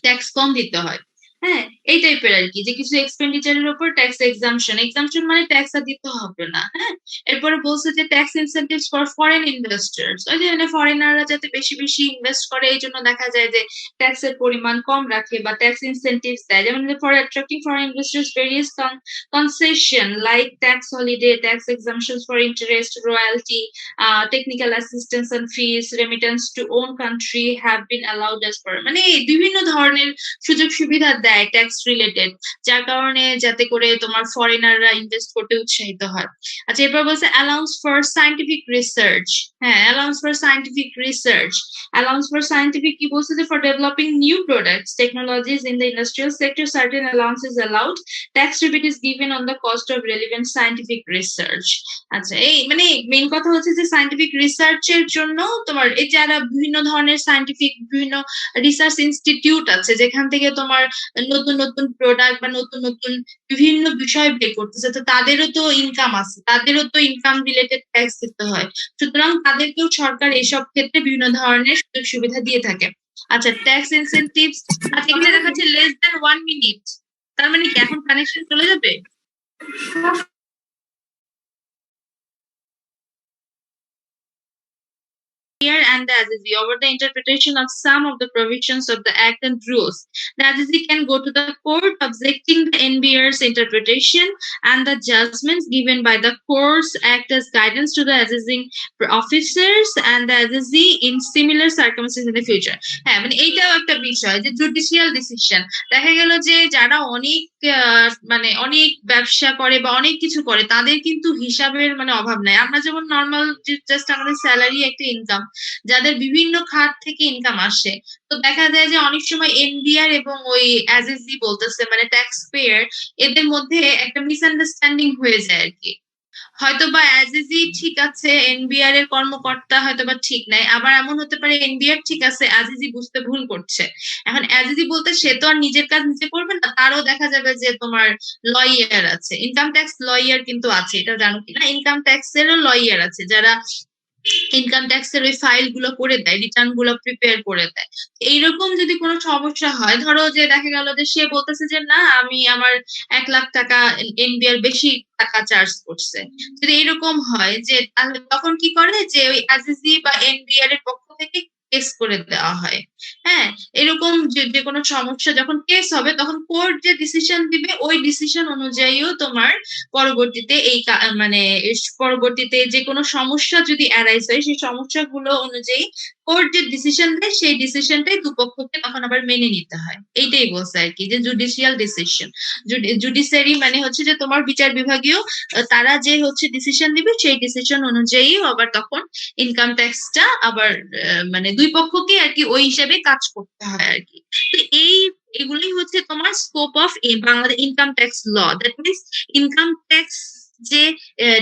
ট্যাক্স কম দিতে হয়। হ্যাঁ এই টাইপের আর কি, যে কিছু এক্সপেন্ডিচারের উপর ট্যাক্স এক্সাম্পশন মানে ট্যাক্স আর দিতে হবে না। হ্যাঁ এরপরে বলছে যে tax incentives for foreign investors, ওই যে ফরেনাররা যাতে বেশি বেশি ইনভেস্ট করে এই জন্য দেখা যায় যে ট্যাক্সের পরিমাণ কম রাখে বা ট্যাক্স ইনসেন্টিভস দেয়। যেমন for attracting foreign investors various concession like tax holiday, tax exemptions for interest, royalty, technical assistance and fees, remittance to own country have been allowed as per, মানে বিভিন্ন ধরনের সুযোগ সুবিধা দেয় ট্যাক্স রিলেটেড, যার কারণে যাতে করে তোমার ফরেনাররা ইনভেস্ট করতে উৎসাহিত হয়। আচ্ছা এরপর বলছে অ্যালাউন্স ফর সায়েন্টিফিক রিসার্চ, হ্যাঁ allowance for scientific research, allowance for scientific কি বলছে যে for developing new products technologies in the industrial sector certain allowance is allowed, tax rebate is given on the cost of relevant scientific research. আচ্ছা এই মানে main কথা হচ্ছে যে scientific রিসার্চের জন্য তোমার এই যারা বিভিন্ন ধরনের সায়েন্টিফিক বিভিন্ন রিসার্চ ইনস্টিটিউট আছে যেখান থেকে তোমার নতুন নতুন প্রোডাক্ট বা নতুন নতুন বিভিন্ন বিষয় বের করতেছে, তো তাদেরও তো ইনকাম আছে, তাদেরও তো ইনকাম রিলেটেড ট্যাক্স দিতে হয়, সুতরাং তাদেরকেও সরকার এসব ক্ষেত্রে বিভিন্ন ধরনের সুযোগ সুবিধা দিয়ে থাকে। আচ্ছা ট্যাক্স ইনসেনটিভস, আচ্ছা এখানে দেখাচ্ছে লেস দ্যান 1 মিনিট, তার মানে কি এখন কানেকশন চলে যাবে? And the Azizi over the interpretation of some of the provisions of the Act and rules. The Azizi can go to the court objecting the NBR's interpretation, and the judgments given by the courts act as guidance to the Azizi officers and the Azizi in similar circumstances in the future. হ্যাঁ মানে এইটাও একটা বিষয় যে judicial decision, দেখা গেল যে যারা অনেক মানে অনেক ব্যবসা করে বা অনেক কিছু করে তাদের কিন্তু হিসাবের মানে অভাব নাই। আমরা যেমন নর্মাল জাস্ট আমাদের স্যালারি একটা ইনকাম, যাদের বিভিন্ন খাত থেকে ইনকাম আসে, তো দেখা যায় যে অনেক সময় এনবিআর এবং ওই অ্যাজিজি বলতেছে মানে ট্যাক্স পেয়ার এদের মধ্যে একটা মিসআন্ডারস্ট্যান্ডিং হয়ে যায় আর কি। হয়তোবা অ্যাজিজি ঠিক আছে, এনবিআর এর কর্মকর্তা হয়তোবা ঠিক নাই, আবার এমন হতে পারে এনবিআর ঠিক আছে, অ্যাজিজি বুঝতে ভুল করছে। এখন অ্যাজিজি বলতে সে তো আর নিজের কাজ নিজে করবে না, তারও দেখা যাবে যে তোমার লয়ার আছে, ইনকাম ট্যাক্স লয়ার কিন্তু আছে, এটা জানো কিনা? ইনকাম ট্যাক্স এরও লয়ার আছে যারা ইনকাম ট্যাক্সের ওই ফাইল গুলো করে দেয়, রিটার্ন গুলো প্রিপেয়ার করে দেয়। এইরকম যদি কোনো সমস্যা হয়, ধরো যে দেখা গেল যে সে বলতেছে যে না আমি আমার 1 লাখ টাকা এনবিআর বেশি টাকা চার্জ করছে, যদি এইরকম হয় যে তাহলে তখন কি করে যে ওই অ্যাজিজি বা এনবিআর এর পক্ষ থেকে কেস করে দেওয়া হয়। হ্যাঁ এরকম যে কোনো সমস্যা যখন কেস হবে তখন কোর্ট যে ডিসিশন দিবে ওই ডিসিশন অনুযায়ীও তোমার পরবর্তীতে এই মানে পরবর্তীতে যে কোনো সমস্যা যদি অ্যারাইজ হয় সেই সমস্যাগুলো অনুযায়ী কোর্ট যে ডিসিশন দেয় সেই ডিসিশনটাই দুপক্ষকে তখন আবার মেনে নিতে হয়। এইটাই বলছে আর কি যে জুডিশিয়াল ডিসিশন। জুডিশিয়ারি মানে হচ্ছে যে তোমার বিচার বিভাগীয় তারা যে হচ্ছে ডিসিশন দিবে সেই ডিসিশন অনুযায়ী আবার তখন ইনকাম ট্যাক্সটা আবার মানে দুই পক্ষকে আর কি ওই হিসেবে কাজ করতে হয় আর কি। তো এগুলি হচ্ছে তোমার scope of Bangladesh income tax law. That means income tax যে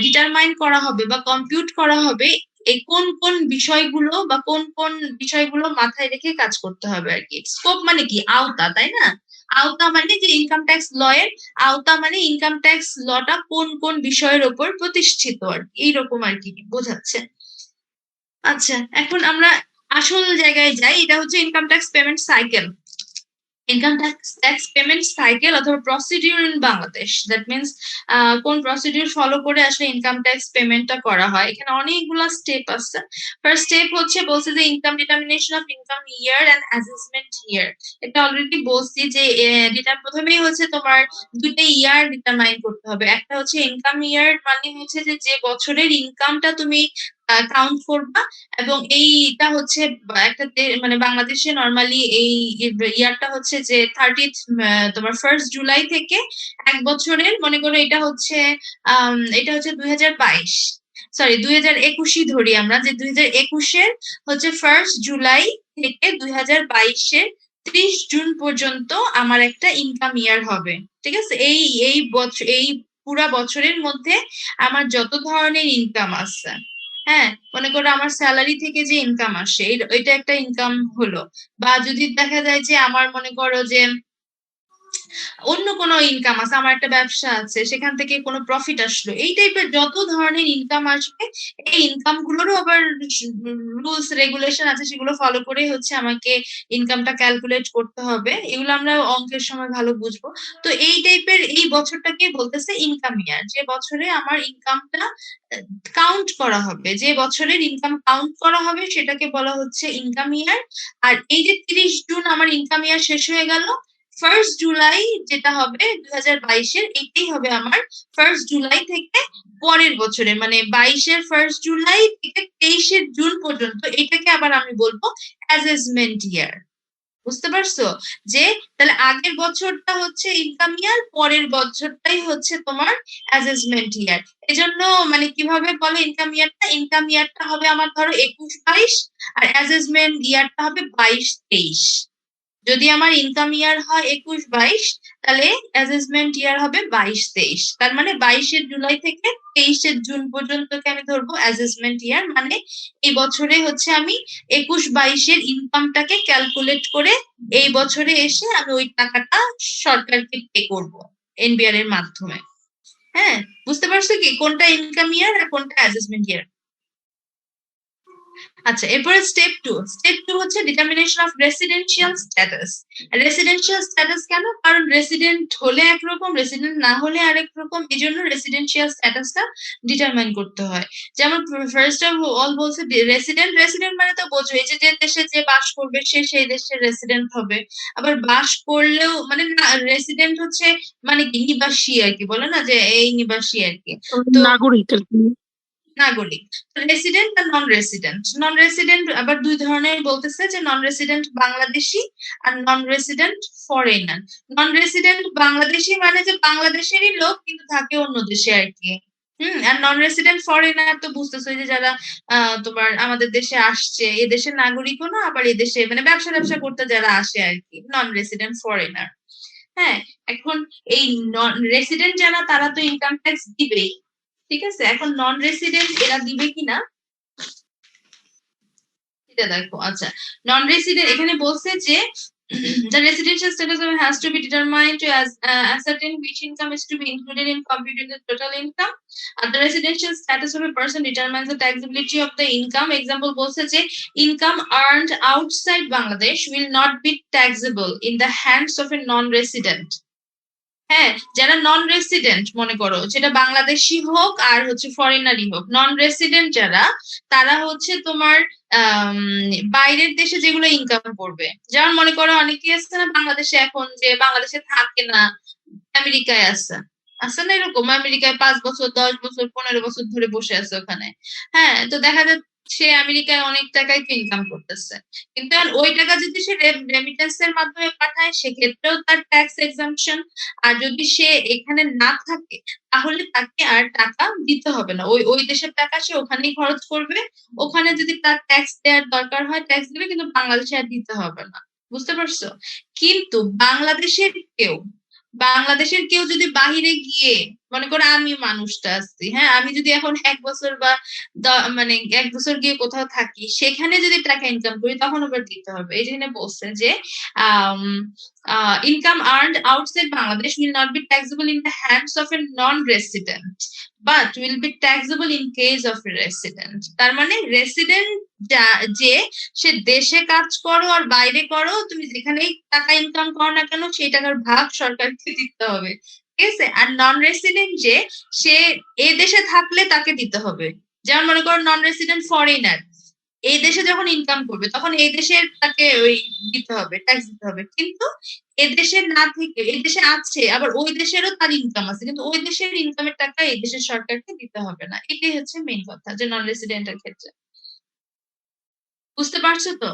ডিটারমাইন করা হবে বা কম্পিউট করা হবে এই কোন কোন বিষয়গুলো বা কোন কোন বিষয়গুলো মাথায় রেখে কাজ করতে হবে আর কি। স্কোপ মানে কি? আওতা, তাই না? আওতা মানে যে ইনকাম ট্যাক্স ল এর আওতা মানে ইনকাম ট্যাক্স লটা কোন কোন বিষয়ের উপর প্রতিষ্ঠিত আর কি, এইরকম আর কি বোঝাচ্ছে। আচ্ছা এখন আমরা আসল জায়গায় যাই, এটা হচ্ছে income tax payment cycle. Income tax payment cycle অথবা procedure in Bangladesh, that means কোন প্রসিডিউর ফলো করে আসলে ইনকাম ট্যাক্স পেমেন্টটা করা হয়। এখানে অনেকগুলো স্টেপ আছে। ফার্স্ট স্টেপ হচ্ছে বলছে যে income determination of income year and assessment year. এটা অলরেডি বলছি যে প্রথমেই হচ্ছে তোমার দুইটা ইয়ার ডিটারমাইন করতে হবে। একটা হচ্ছে ইনকাম ইয়ার মানে হচ্ছে যে বছরের ইনকামটা তুমি কাউন্ট করবা, এবং এইটা হচ্ছে একটা মানে বাংলাদেশে নরমালি এই ইয়ারটা হচ্ছে যে 30th তোমার 1st জুলাই থেকে 1 বছরের, মনে করো এটা হচ্ছে 2022, সরি 2021ই ধরি আমরা, যে 2021-এর হচ্ছে 1st জুলাই থেকে 2022-এর 30 জুন পর্যন্ত আমার একটা ইনকাম ইয়ার হবে। ঠিক আছে, এই বছর, এই পুরা বছরের মধ্যে আমার যত ধরনের ইনকাম আছে, হ্যাঁ, মনে করো আমার স্যালারি থেকে যে ইনকাম আসে, এটা একটা ইনকাম হলো। বা যদি দেখা যায় যে আমার মনে করো যে অন্য কোনো ইনকাম আছে, আমার একটা ব্যবসা আছে, সেখান থেকে কোনো প্রফিট আসলো, এই টাইপের যত ধরনের ইনকাম আসবে, এই ইনকাম গুলোরও আবার রুলস রেগুলেশন আছে, সেগুলো ফলো করে হচ্ছে আমাকে ইনকামটা ক্যালকুলেট করতে হবে। এগুলো আমরা অঙ্কের সময় ভালো বুঝবো। তো এই টাইপের এই বছরটাকে বলতেছে ইনকাম ইয়ার, যে বছরে আমার ইনকামটা কাউন্ট করা হবে, যে বছরের ইনকাম কাউন্ট করা হবে সেটাকে বলা হচ্ছে ইনকাম ইয়ার। আর এই যে 30 জুন আমার ইনকাম ইয়ার শেষ হয়ে গেল, 1st জুলাই যেটা হবে 2022-এর, এইটাই হবে আমার 1st জুলাই থেকে পরের বছরে, মানে 22-এর 1st জুলাই থেকে 23-এর জুন পর্যন্ত, এটাকে আবার আমি বলবো অ্যাসেসমেন্ট ইয়ার। বুঝতে পারছো? যে তাহলে আগের বছরটা হচ্ছে ইনকাম ইয়ার, পরের বছরটাই হচ্ছে তোমার অ্যাসেসমেন্ট ইয়ার। এজন্য মানে কিভাবে বলে ইনকাম ইয়ারটা? ইনকাম ইয়ারটা হবে আমার ধরো 21-22, আর অ্যাসেসমেন্ট ইয়ারটা হবে 22-23। যদি আমার ইনকাম ইয়ার হয় 21-22, তাহলে অ্যাসেসমেন্ট ইয়ার হবে 22-23। তার মানে 22-এর জুলাই থেকে 23-এর জুন পর্যন্তকে আমি ধরবো অ্যাসেসমেন্ট ইয়ার। মানে এই বছরে হচ্ছে আমি 21-22-এর ইনকামটাকে ক্যালকুলেট করে এই বছরে এসে আমি ওই টাকাটা সরকারকে পে করব এনবিআর এর মাধ্যমে। হ্যাঁ, বুঝতে পারছো কি কোনটা ইনকাম ইয়ার আর কোনটা অ্যাসেসমেন্ট ইয়ার? আচ্ছা, এরপরে স্টেপ 2। স্টেপ 2 হচ্ছে determination of residential status. Residential status কেন? কারণ রেসিডেন্ট হলে একরকম, রেসিডেন্ট না হলে আরেক রকম, এই জন্য রেসিডেন্সিয়াল স্ট্যাটাসটা ডিটারমাইন করতে হয়। যেমন ফার্স্ট অফ অল বলছে রেসিডেন্ট। রেসিডেন্ট মানে তো বোঝো, এই যে দেশে যে বাস করবে সে সেই দেশের রেসিডেন্ট হবে। আবার বাস করলেও মানে রেসিডেন্ট হচ্ছে মানে কি নিবাসী আর কি, বলে না যে এই নিবাসী আর কি, তো নাগরিক আর কি। নাগরিক। রেসিডেন্ট আর নন রেসিডেন্ট। নন রেসিডেন্ট আবার দুই ধরনের বলতেছে, যে নন রেসিডেন্ট বাংলাদেশি আর non resident foreigner. Non resident Bangladeshi মানে যে বাংলাদেশেরই লোক কিন্তু থাকে অন্য দেশে আর কি। আর নন রেসিডেন্ট ফরেনার তো বুঝতেছো, যে যারা তোমার আমাদের দেশে আসছে, এ দেশের নাগরিকও না, আবার এদেশে মানে ব্যবসা করতে যারা আসে আর কি, নন রেসিডেন্ট ফরেনার। হ্যাঁ, এখন এই নন রেসিডেন্ট যারা, তারা তো ইনকাম ট্যাক্স দিবেই। ঠিক আছে, এখন নন রেসিডেন্ট এরা দিবে কিনা এটা দেখো। আচ্ছা, নন রেসিডেন্ট এখানে বলছে যে the residential status has to be determined to ascertain which income is to be included in computing the total income. The residential status of a person determines the taxability of the income. Example বলছে যে income earned outside Bangladesh will not be taxable in the hands of a non-resident. হ্যাঁ, যারা non resident মনে করো, যেটা বাংলাদেশি হোক আর হচ্ছে ফরেনারই হোক, নন রেসিডেন্ট যারা, তারা হচ্ছে তোমার বাইরের দেশে যেগুলো ইনকাম করবে, যেমন মনে করো অনেকেই আছে না বাংলাদেশে, এখন যে বাংলাদেশে থাকে না, আমেরিকায় আছে না এরকম, আমেরিকায় 5 বছর 10 বছর 15 বছর ধরে বসে আছে ওখানে। হ্যাঁ, তো দেখা যাচ্ছে সে আমেরিকায় অনেক টাকাই ইনকাম করতেছে, কিন্তু ওই টাকা যদি সে রেমিটেন্স এর মাধ্যমে পাঠায়, সেক্ষেত্রেও তার ট্যাক্স এক্সাম্পশন। আর যদি সে এখানে না থাকে, তাহলে তাকে আর টাকা দিতে হবে না, ওই দেশের টাকা সে ওখানেই খরচ করবে, ওখানে যদি তার ট্যাক্স দেওয়ার দরকার হয় ট্যাক্স দিবে, কিন্তু বাংলাদেশে আর দিতে হবে না। বুঝতে পারছো? কিন্তু বাংলাদেশের কেউ যদি বাহিরে গিয়ে, মনে করো আমি মানুষটা আছি, হ্যাঁ, আমি যদি এখন 1 বছর বা মানে 1 বছর গিয়ে কোথাও থাকি, সেখানে যদি টাকা ইনকাম করি, তখন আবার দিতে হবে। এই জন্য বলছে যে income earned outside Bangladesh will not be taxable in the hands of a non-resident but will be taxable in case of a resident. তার মানে রেসিডেন্ট যে সে দেশে কাজ করো আর বাইরে করো, তুমি যেখানেই টাকা ইনকাম করো না কেন, সেই টাকার ভাগ সরকারকে দিতে হবে। ঠিক আছে, আর নন রেসিডেন্ট যে, সে এই দেশে থাকলে তাকে দিতে হবে। যেমন মনে করো নন রেসিডেন্ট ফরেনার এই দেশে যখন ইনকাম করবে, তখন এই দেশের তাকে ওই দিতে হবে, ট্যাক্স দিতে হবে। কিন্তু এই দেশে না থেকে, এই দেশে আছে, আবার ওই দেশেরও তার ইনকাম আছে, কিন্তু ওই দেশের ইনকামের টাকা এই দেশের সরকারকে দিতে হবে না। এটাই হচ্ছে মেইন কথা, যে নন রেসিডেন্টের ক্ষেত্রে। বুঝতে পারছো তো?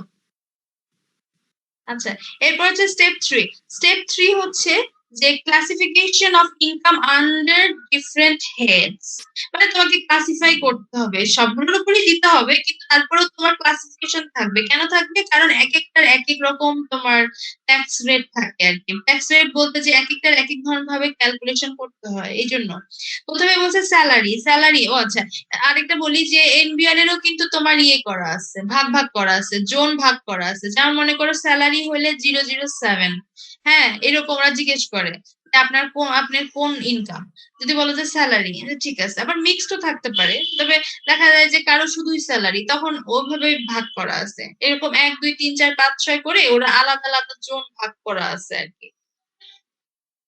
আচ্ছা, এরপর হচ্ছে স্টেপ 3। স্টেপ 3 হচ্ছে যে classification of income under different heads, মানে তোমাকে ক্লাসিফাই করতে হবে, সবগুলোর উপরই দিতে হবে, কিন্তু তারপরেও তোমার ক্লাসিফিকেশন থাকবে। কেন থাকবে? কারণ এক একটার এক এক রকম তোমার ট্যাক্স রেট থাকে আর কি। ট্যাক্স রেট বলতে যে এক একটার এক এক ধরন ভাবে ক্যালকুলেশন করতে হয়, এই জন্য প্রথমে বলছে স্যালারি। ও আচ্ছা, আরেকটা বলি যে এনবিআর এরও কিন্তু তোমার ইয়ে করা আছে, ভাগ করা আছে, জোন ভাগ করা আছে। যেমন মনে করো স্যালারি হলে 007, হ্যাঁ এরকম ওরা জিজ্ঞেস করে যে আপনার কোন ইনকাম, যদি বলো যে স্যালারি, ঠিক আছে। আবার মিক্সড থাকতে পারে, তবে দেখা যায় যে কারো শুধুই স্যালারি, তখন ওইভাবে ভাগ করা আছে। এরকম 1 2 3 4 5 6 করে ওরা আলাদা আলাদা জোন ভাগ করা আছে আর কি।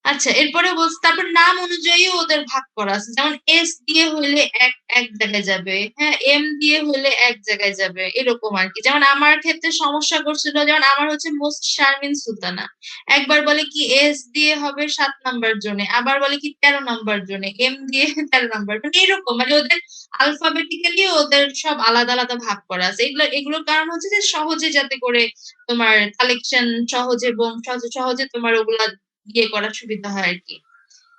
আচ্ছা, এরপরে বলছে তারপর নাম অনুযায়ী ওদের ভাগ করা আছে। যেমন এস দিয়ে হইলে এক জায়গায় যাবে, হ্যাঁ এম দিয়ে হইলে এক জায়গায় যাবে, এরকম আর কি। যেমন আমার ক্ষেত্রে সমস্যা করছিল, যেমন আমার হচ্ছে মোস্ট শারমিন সুলতানা, একবার বলে কি এস দিয়ে হবে 7 নাম্বার জোনে, আবার বলে কি 13 নাম্বার জোনে, এম দিয়ে 13 নাম্বার, মানে এরকম, মানে ওদের আলফাবেটিক্যালি ওদের সব আলাদা আলাদা ভাগ করা আছে। এগুলোর কারণ হচ্ছে যে সহজে যাতে করে তোমার কালেকশন সহজে এবং সহজে তোমার ওগুলা ইয়ে করার সুবিধা হয় আর কি,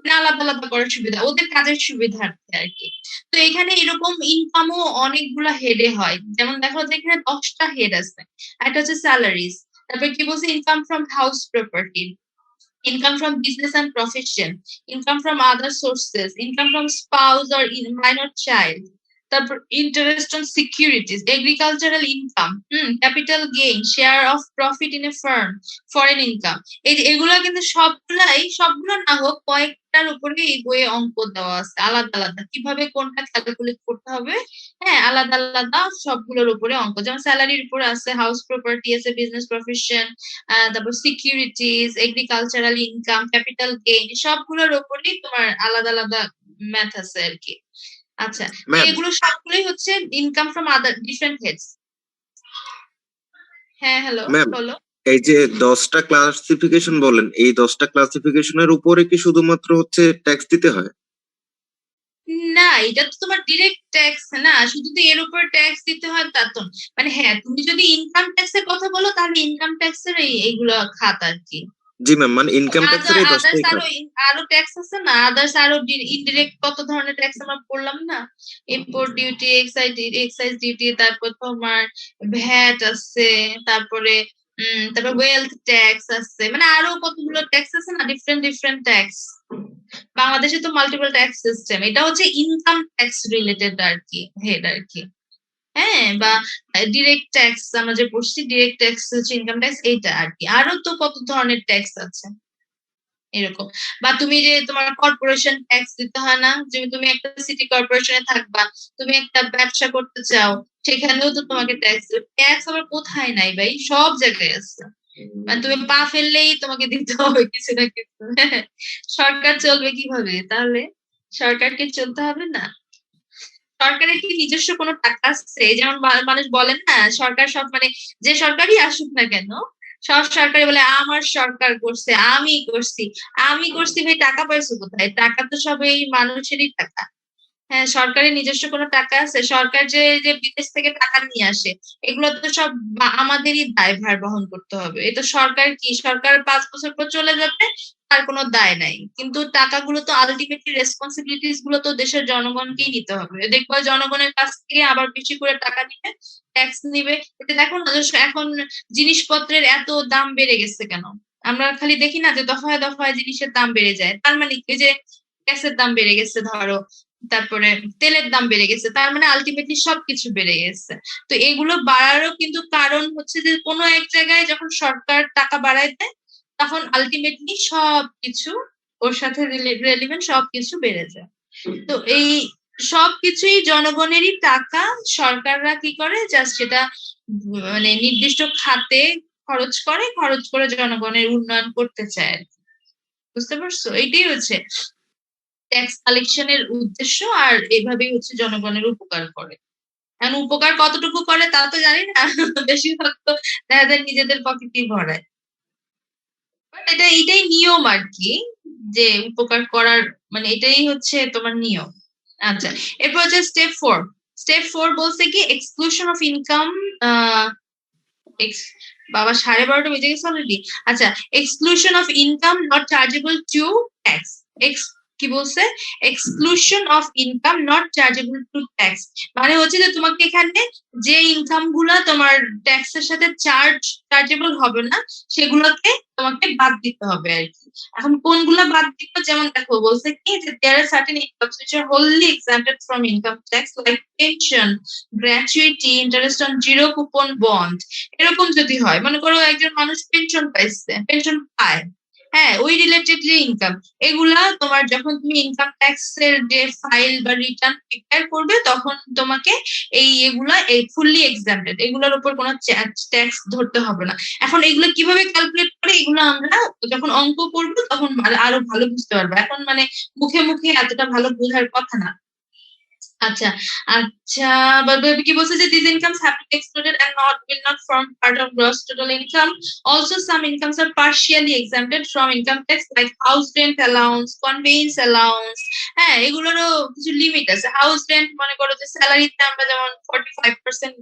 মানে আলাদা আলাদা করার সুবিধা, ওদের কাজের সুবিধার্থে আর কি। তো এখানে এরকম ইনকামও অনেকগুলা হেডে হয়। যেমন দেখো যে এখানে 10টা হেড আছে। একটা হচ্ছে স্যালারিজ, তারপর কি বলছে income from house property, income from business and profession, income from other sources, income from spouse or minor child, তারপর interest on securities, agricultural income, capital gain, share of profit in a farm, foreign income. এগুলা কিন্তু সবগুলো না হোক কয়েকটার উপরে এই বইয়ে অঙ্ক দেওয়া আছে আলাদা আলাদা, কিভাবে কোনটা ক্যালকুলেট করতে হবে, হ্যাঁ আলাদা আলাদা সবগুলোর উপরে অঙ্ক। যেমন স্যালারির উপরে আছে, হাউস প্রপার্টি আছে, বিজনেস প্রফেশন, তারপর securities, agricultural income, capital gain, সবগুলোর উপরেই তোমার আলাদা আলাদা ম্যাথ আছে আর কি। আচ্ছা, এগুলো সবগুলোই হচ্ছে income from other different heads. হ্যাঁ হ্যালো, বলো। এই যে 10টা ক্লাসিফিকেশন বলেন, এই 10টা ক্লাসিফিকেশনের উপরে কি শুধুমাত্র হচ্ছে ট্যাক্স দিতে হয়? না, এটা তো তোমার ডিরেক্ট ট্যাক্স না, শুধু তো এর উপর ট্যাক্স দিতে হয় তা তো, মানে হ্যাঁ তুমি যদি ইনকাম ট্যাক্সের কথা বলো তাহলে ইনকাম ট্যাক্সের এইগুলো খাত আর কি। জি ম্যাম, মানে ইনকাম ট্যাক্সের এই 10টাই খাত। আরো ট্যাক্স আছে না, আদার্স আরো ইনডিরেক্ট কত ধরনের ট্যাক্স আমরা পড়লাম না, ইম্পোর্ট ডিউটি, এক্সাইজ ডিউটি, তারপর তোমার ভ্যাট আছে, তারপরে ওয়েলথ ট্যাক্স আছে, মানে আরো কতগুলো ট্যাক্স আছে না, ডিফারেন্ট ট্যাক্স। বাংলাদেশে তো মাল্টিপল ট্যাক্স সিস্টেম, এটা হচ্ছে ইনকাম ট্যাক্স রিলেটেড আর কি, হেড আর কি। হ্যাঁ, বা ডিরেক্ট ট্যাক্স আমরা যে পড়ছি, ডিরেক্ট ট্যাক্স হচ্ছে ইনকাম ট্যাক্স, এইটা আর কি। আরো তো কত ধরনের ট্যাক্স আছে এরকম। বা তুমি যে তোমার কর্পোরেশন ট্যাক্স দিতে হয় না, যে তুমি একটা সিটি কর্পোরেশনে থাকবা, তুমি একটা ব্যবসা করতে চাও, সেখানেও তো তোমাকে ট্যাক্স আবার কোথায় নাই ভাই, সব জায়গায় আছে। মানে তুমি পা ফেললেই তোমাকে দিতে হবে কিছু না কিছু। সরকার চলবে কিভাবে তাহলে? সরকারকে চলতে হবে না? সরকারের কি নিজস্ব কোনো টাকা আছে? যেমন মানুষ বলেন না সরকার সব, মানে যে সরকারই আসুক না কেন, সব সরকারি বলে আমার সরকার করছে, আমি করছি। ভাই টাকা পাইছো কোথায়? টাকা তো সব এই মানুষেরই টাকা। হ্যাঁ, সরকারের নিজস্ব কোনো টাকা আছে? সরকার যে বিদেশ থেকে টাকা নিয়ে আসে, এগুলো তো সব আমাদেরই দায়ভার বহন করতে হবে। এটা সরকার কি, সরকার 5 বছর পর চলে যাবে, তার কোনো দায় নাই, কিন্তু টাকাগুলো তো আলটিমেটলি রেসপন্সিবিলিটিস গুলো তো দেশের জনগণকেই নিতে হবে। দেখবো জনগণের কাছ থেকে আবার বেশি করে টাকা নিবে, ট্যাক্স নিবে। এতে দেখো না যে এখন জিনিসপত্রের এত দাম বেড়ে গেছে কেন? আমরা খালি দেখি না যে দফায় দফায় জিনিসের দাম বেড়ে যায়, তার মানে কি যে গ্যাসের দাম বেড়ে গেছে ধরো, তারপরে তেলের দাম বেড়ে গেছে, তার মানে আলটিমেটলি সবকিছু বেড়ে গেছে। তো এগুলো বাড়ারও কিন্তু কারণ হচ্ছে যে কোনো এক জায়গায় যখন সরকার টাকা বাড়ায় দেয়, তখন আলটিমেটলি সবকিছু ওর সাথে রিলেভেন্ট সবকিছু বেড়ে যায়। তো এই সবকিছুই জনগণেরই টাকা, সরকাররা কি করে জাস্ট সেটা মানে নির্দিষ্ট খাতে খরচ করে জনগণের উন্নয়ন করতে চায় আর কি। বুঝতে পারছো? এইটাই হচ্ছে ট্যাক্স কালেকশনের উদ্দেশ্য, আর এইভাবেই হচ্ছে জনগণের উপকার করে। এখন উপকার কতটুকু করে তা তো জানি না, বেশিরভাগ তো দেখা যায় নিজেদের পকেটেই ভরায়। এটাই নিয়ম আর কি, যে উপকার করার, মানে এটাই হচ্ছে তোমার নিয়ম। আচ্ছা, এরপর হচ্ছে স্টেপ 4 বলছে কি এক্সক্লুশন অফ ইনকাম, বাবা 12:30 বেজে গেছে অলরেডি। আচ্ছা, exclusion of income not chargeable to tax. কি বলছে? Exclusion of income not chargeable to tax, মানে হচ্ছে যে তোমাকে এখানে যে ইনকাম গুলা তোমার ট্যাক্সের সাথে চার্জেবল হবে না সেগুলোকে তোমাকে বাদ দিতে হবে আর কি। এখন কোনগুলা বাদ দিতে, যেমন দেখো বলছে কি যে there are certain incomes which are wholly exempted from income tax like pension, gratuity, interest on zero coupon bond। এরকম যদি হয়, মনে করো একজন মানুষ পেনশন পায়, হ্যাঁ, ওই রিলেটেড যে ইনকাম, এগুলা তোমার যখন তুমি ইনকাম ট্যাক্স এর যে ফাইল বা রিটার্ন প্রিপেয়ার করবে তখন তোমাকে এগুলা ফুললি এক্সাম্পটেড, এগুলোর উপর কোনো ট্যাক্স ধরতে হবে না। এখন এগুলো কিভাবে ক্যালকুলেট করে, এগুলো আমরা যখন অঙ্ক করবো তখন আরো ভালো বুঝতে পারবো, এখন মানে মুখে মুখে এতটা ভালো বোঝার কথা না। আচ্ছা আচ্ছা, কি বলছে যে these incomes have to be excluded and will not form part of gross total income. Also some incomes are partially exempted from income tax like house rent allowance, conveyance allowance। হ্যাঁ, এগুলোরও কিছু লিমিট আছে। House rent, মনে করো যে স্যালারিতে আমরা যেমন 45%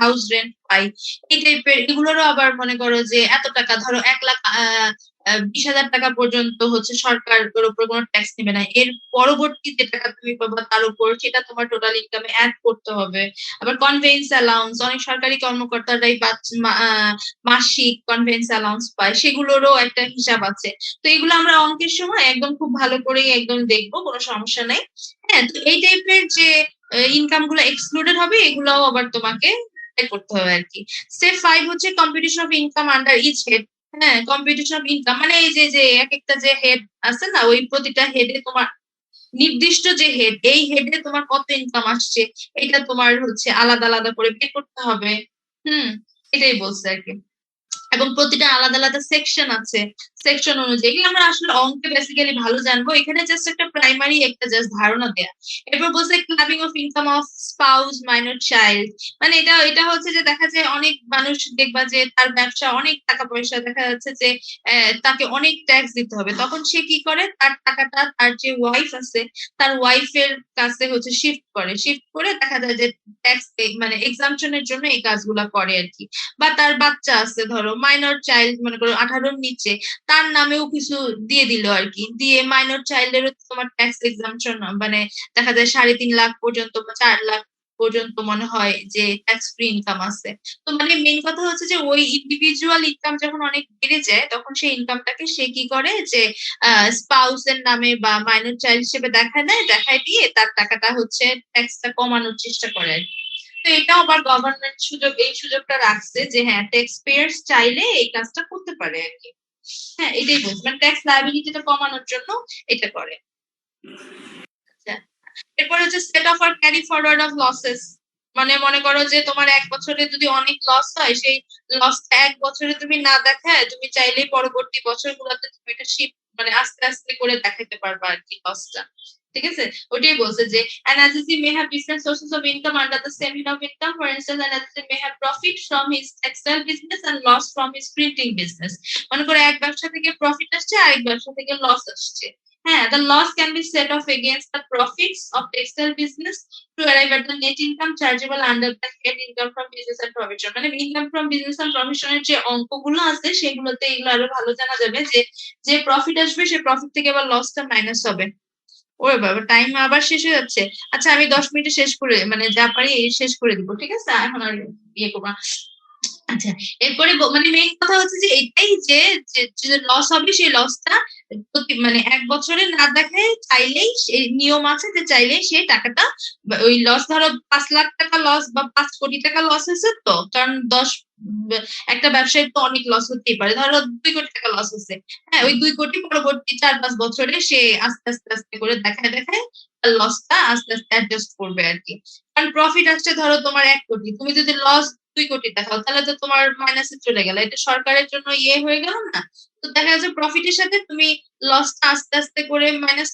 house rent পাই, এই টাইপের, এগুলোরও আবার মনে করো যে এত টাকা, ধরো 1,20,000 টাকা পর্যন্ত হচ্ছে সরকার তোর উপর কোনো ট্যাক্স নেবে না, এর পরবর্তী যে টাকা তুমি পাবা তার উপর সেটা তোমার টোটাল ইনকামে অ্যাড করতে হবে। আবার কনভেন্স অ্যালাউন্স, অনেক সরকারি কর্মকর্তারাই মাসিক কনভেন্স অ্যালাউন্স পায়, সেগুলোরও একটা হিসাব আছে। তো এগুলো আমরা অঙ্কের সময় একদম খুব ভালো করেই একদম দেখবো, কোনো সমস্যা নেই। হ্যাঁ, তো এই টাইপের যে ইনকাম গুলো এক্সক্লুডেড হবে এগুলাও আবার তোমাকে করতে হবে আর কি। স্টেপ 5 হচ্ছে competition of income under each head. হ্যাঁ, কম্পিটিশন অফ ইনকাম মানে এই যে এক একটা যে হেড আছে না, ওই প্রতিটা হেডে তোমার নির্দিষ্ট যে হেড, এই হেডে তোমার কত ইনকাম আসছে এটা তোমার হচ্ছে আলাদা আলাদা করে বের করতে হবে। এটাই বলছে আর কি। এবং প্রতিটা আলাদা আলাদা সেকশন আছে, সেকশন অনুযায়ী। এগুলো আমরা আসলে অঙ্কে বেসিক্যালি ভালো জানবো, এখানে জাস্ট একটা প্রাইমারি একটা জাস্ট ধারণা দেয়া। এরপর বলছে clubbing of income of spouse minor child, মানে এটা হচ্ছে যে দেখা যায় অনেক মানুষ দেখবা যে তার ব্যবসা, অনেক টাকা পয়সা, দেখা যাচ্ছে যে তাকে অনেক ট্যাক্স দিতে হবে, তখন সে কি করে তার টাকাটা তার যে ওয়াইফ আছে তার ওয়াইফের কাছে হচ্ছে শিফট করে দেখা যায় যে ট্যাক্স মানে এক্সাম্পশনের জন্য এই কাজগুলা করে আর কি। বা তার বাচ্চা আছে, ধরো মাইনর চাইল্ড, মনে করো 18-র নিচে, তার নামেও কিছু দিয়ে দিল আর কি, দিয়ে মাইনর চাইল্ডেরও তোমার ট্যাক্স এক্সাম্পশন, মানে দেখা যায় 3.5 লাখ পর্যন্ত বা 4 লাখ পর্যন্ত মনে হয় যে ট্যাক্স ফ্রি ইনকাম আছে। তো মানে মেইন কথা হচ্ছে যে ওই ইন্ডিভিজুয়াল ইনকাম যখন অনেক বেড়ে যায় তখন সেই ইনকামটাকে সে কি করে যে স্পাউসের নামে বা মাইনর চাইল্ড হিসেবে দেখায় দিয়ে তার টাকাটা হচ্ছে ট্যাক্সটা কমানোর চেষ্টা করে আর কি। তো এটাও আবার গভর্নমেন্ট এই সুযোগটা রাখছে যে হ্যাঁ, ট্যাক্স পেয়ার্স চাইলে এই কাজটা করতে পারে আর কি। হ্যাঁ, এটাই বলছে, মানে ট্যাক্স লায়াবিলিটিটা কমানোর জন্য এটা করে। আচ্ছা, এরপর হচ্ছে সেট অফ আর ক্যারি ফরওয়ার্ড অফ লসেস, মানে মনে করো যে তোমার 1 বছরে যদি অনেক লস হয়, সেই লসটা 1 বছরে তুমি না দেখায় তুমি চাইলেই পরবর্তী বছরগুলোতে তুমি এটা মানে আস্তে আস্তে করে দেখাতে পারবা আর কি লসটা। ঠিক আছে, ওটাই বলছে যে an assessee may have different sources of income under the same head of income. For instance, an assessee may have profit from his textile business and loss from his printing business. মনে করো এক ব্যবসা থেকে profit আসছে, আরেক ব্যবসা থেকে loss আসছে। হ্যাঁ, the loss can be set off against the profits of textile business to arrive at the net income chargeable under the head income from business and provision। মানে ইনকাম ফ্রম বিজনেস এন্ড প্রভিশনের যে অঙ্কগুলো আছে সেগুলোতে এগুলো আরো ভালো জানা যাবে যে প্রফিট আসবে সেই প্রফিট থেকে আবার লসটা মাইনাস হবে। ওরে বাবা, টাইম আবার শেষ হয়ে যাচ্ছে। আচ্ছা, আমি 10 মিনিটে শেষ করে, মানে যা পারি শেষ করে দিব, ঠিক আছে, এখন আর ইয়ে করবো না। আচ্ছা, এরপরে মানে মেইন কথা হচ্ছে যে এটাই যে লস হবে সেই লসটা মানে 1 বছরে না দেখায় চাইলেই নিয়ম আছে যে চাইলেই সে টাকাটা, ওই লস ধরো 5 লাখ টাকা লস বা 5 কোটি টাকা লস হয়েছে, তো কারণ একটা ব্যবসায় তো অনেক লস হতেই পারে, ধরো 2 কোটি টাকা লস হয়েছে, হ্যাঁ, ওই 2 কোটি পরবর্তী 4-5 বছরে সে আস্তে আস্তে করে দেখায় তার লসটা আস্তে আস্তে অ্যাডজাস্ট করবে আর কি। কারণ প্রফিট আসছে ধরো তোমার 1 কোটি, তুমি যদি লস 2 কোটি দেখাও তাহলে তো তোমার মাইনাসে চলে গেল, এটা সরকারের জন্য ইয়ে হয়ে গেল না। তো দেখা যাচ্ছে প্রফিটের সাথে তুমি লসটা আস্তে আস্তে করে মাইনাস